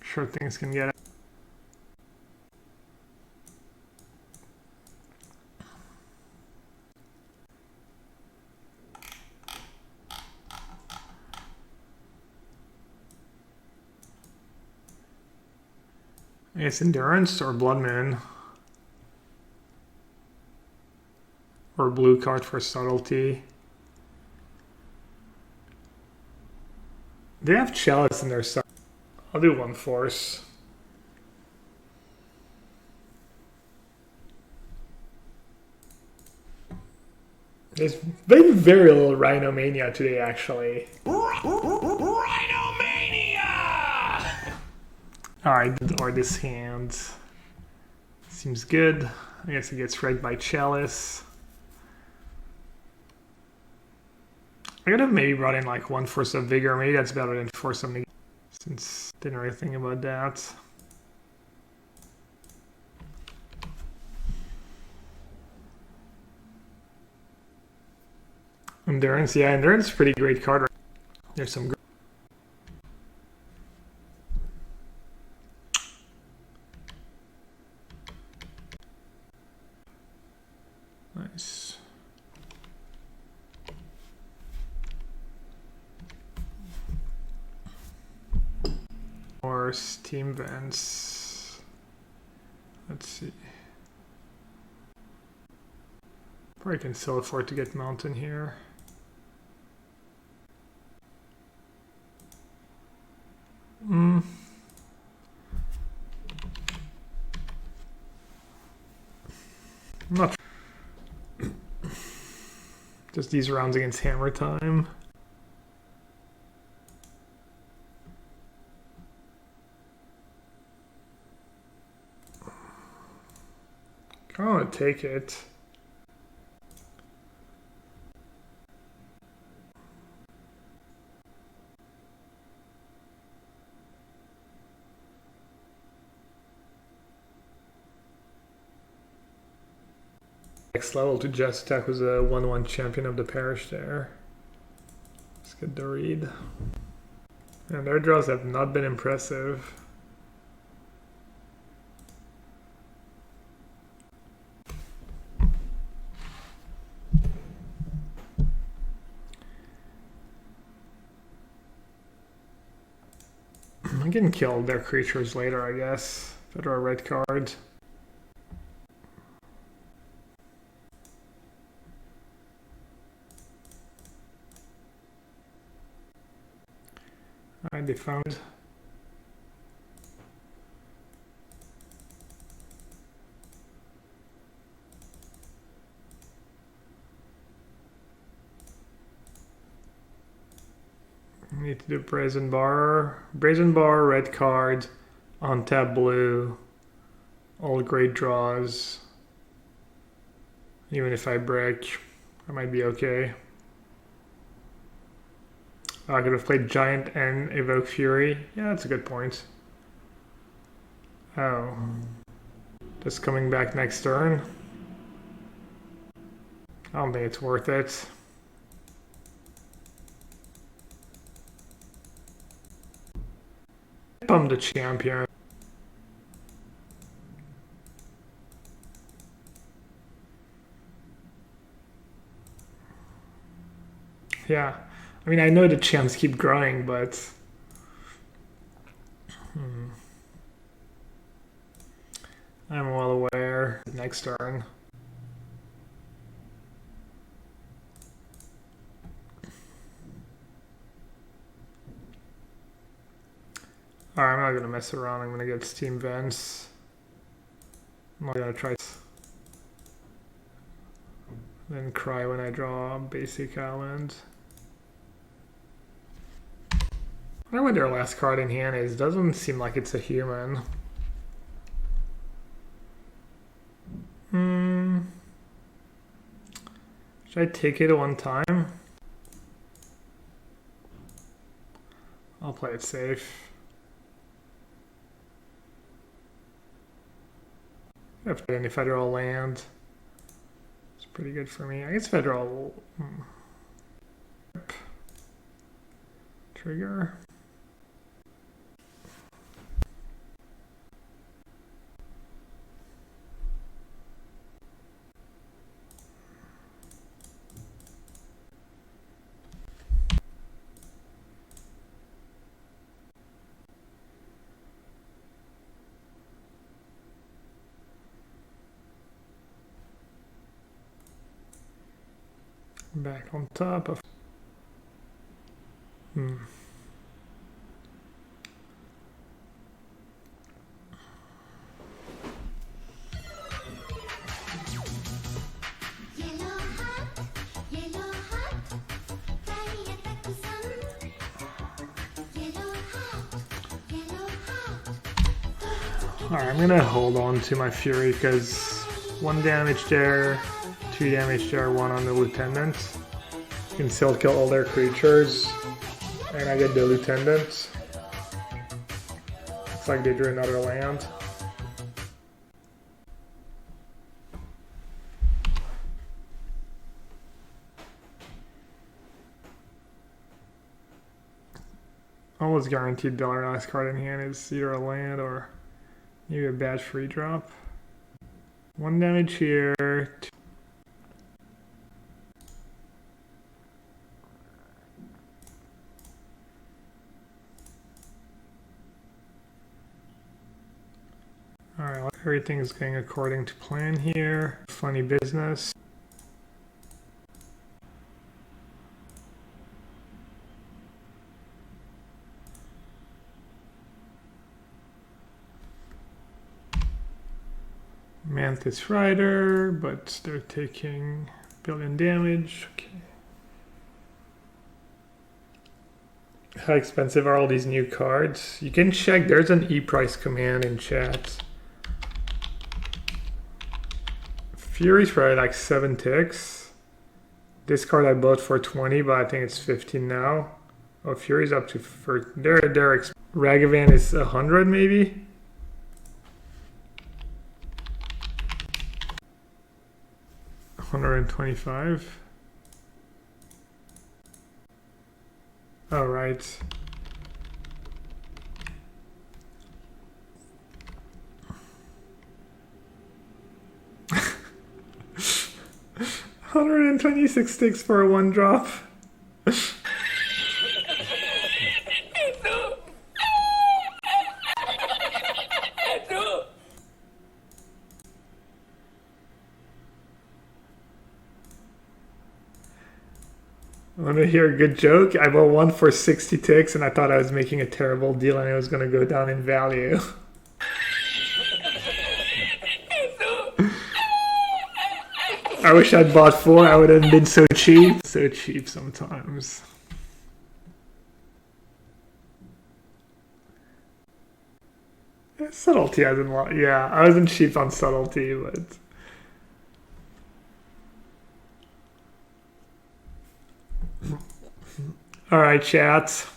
sure things can get. It's Endurance or Blood Moon. Or blue card for Subtlety. They have Chalice in their side. I'll do one Force. There's been very little Rhino Mania today, actually. Rhino Mania! Alright, or this hand. Seems good. I guess it gets read by Chalice. I could have maybe brought in like one Force of Vigor. Maybe that's better than Force of Negation, since didn't really think about that. Endurance, yeah, Endurance is a pretty great card. There's some great. Nice. Or Steam Vents. Let's see. Probably can still afford to get Mountain here. Not just these rounds against Hammer Time. I want to take it. Next level to Just Attack was a 1-1 champion of the parish there. Let's get the read. And their draws have not been impressive. I'm getting killed their creatures later, I guess. If I draw a red card. Alright, they found. Need to do brazen bar. Brazen bar, red card, on tap blue. All great draws. Even if I break, I might be okay. I could have played Giant and Evoke Fury. Yeah, that's a good point. Oh. Just coming back next turn. I don't think it's worth it. I'm the champion. Yeah. I mean, I know the champs keep growing, but... I'm well aware. Next turn. Alright, I'm not gonna mess around. I'm gonna get Steam Vents. I'm not gonna try... Then cry when I draw Basic Island. I wonder what their last card in hand is. Doesn't seem like it's a human. Should I take it one time? I'll play it safe. If any federal land, it's pretty good for me. I guess federal trigger. Back on top of... Alright, I'm gonna hold on to my Fury because 1 damage there, 2 damage there, 1 on the Lieutenant. Can still kill all their creatures, and I get the Lieutenant. Looks like they drew another land. Almost guaranteed the last card in hand is either a land or maybe a bad free drop. 1 damage here. Alright, everything's going according to plan here. Funny business. Mantis Rider, but they're taking billion damage. Okay. How expensive are all these new cards? You can check, there's an e-price command in chat. Fury's probably like 7 ticks. This card I bought for 20, but I think it's 15 now. Oh, Fury's up to... Ragavan is 100 maybe? $125. Oh, right. $126 sticks for a 1-drop. Want to hear a good joke? I bought one for 60 ticks and I thought I was making a terrible deal and it was going to go down in value. I wish I'd bought 4, I would have been so cheap. So cheap sometimes. Subtlety hasn't yeah, I wasn't cheap on subtlety, but alright, chat.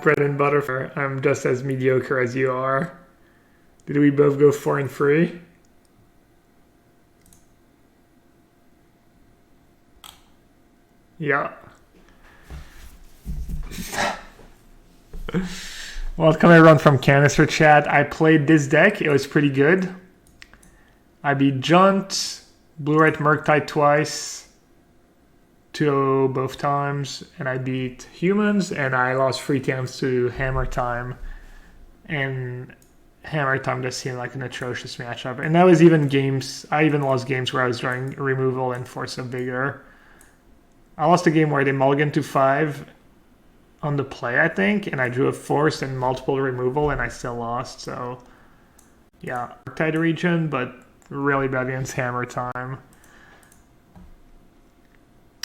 Bread and butter. I'm just as mediocre as you are. Did we both go 4 and 3? Yeah. Welcome everyone from Canister Chat. I played this deck. It was pretty good. I beat Junt, Blue-Red Murktide twice, 2-0 both times, and I beat Humans, and I lost 3 times to Hammer Time. And Hammer Time just seemed like an atrocious matchup. And that was even games, I even lost games where I was drawing Removal and Force of Vigor. I lost a game where they mulliganed to 5 on the play, I think, and I drew a Force and multiple Removal, and I still lost, so yeah. Murktide region, but really bad against Hammer Time.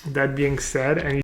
That being said, any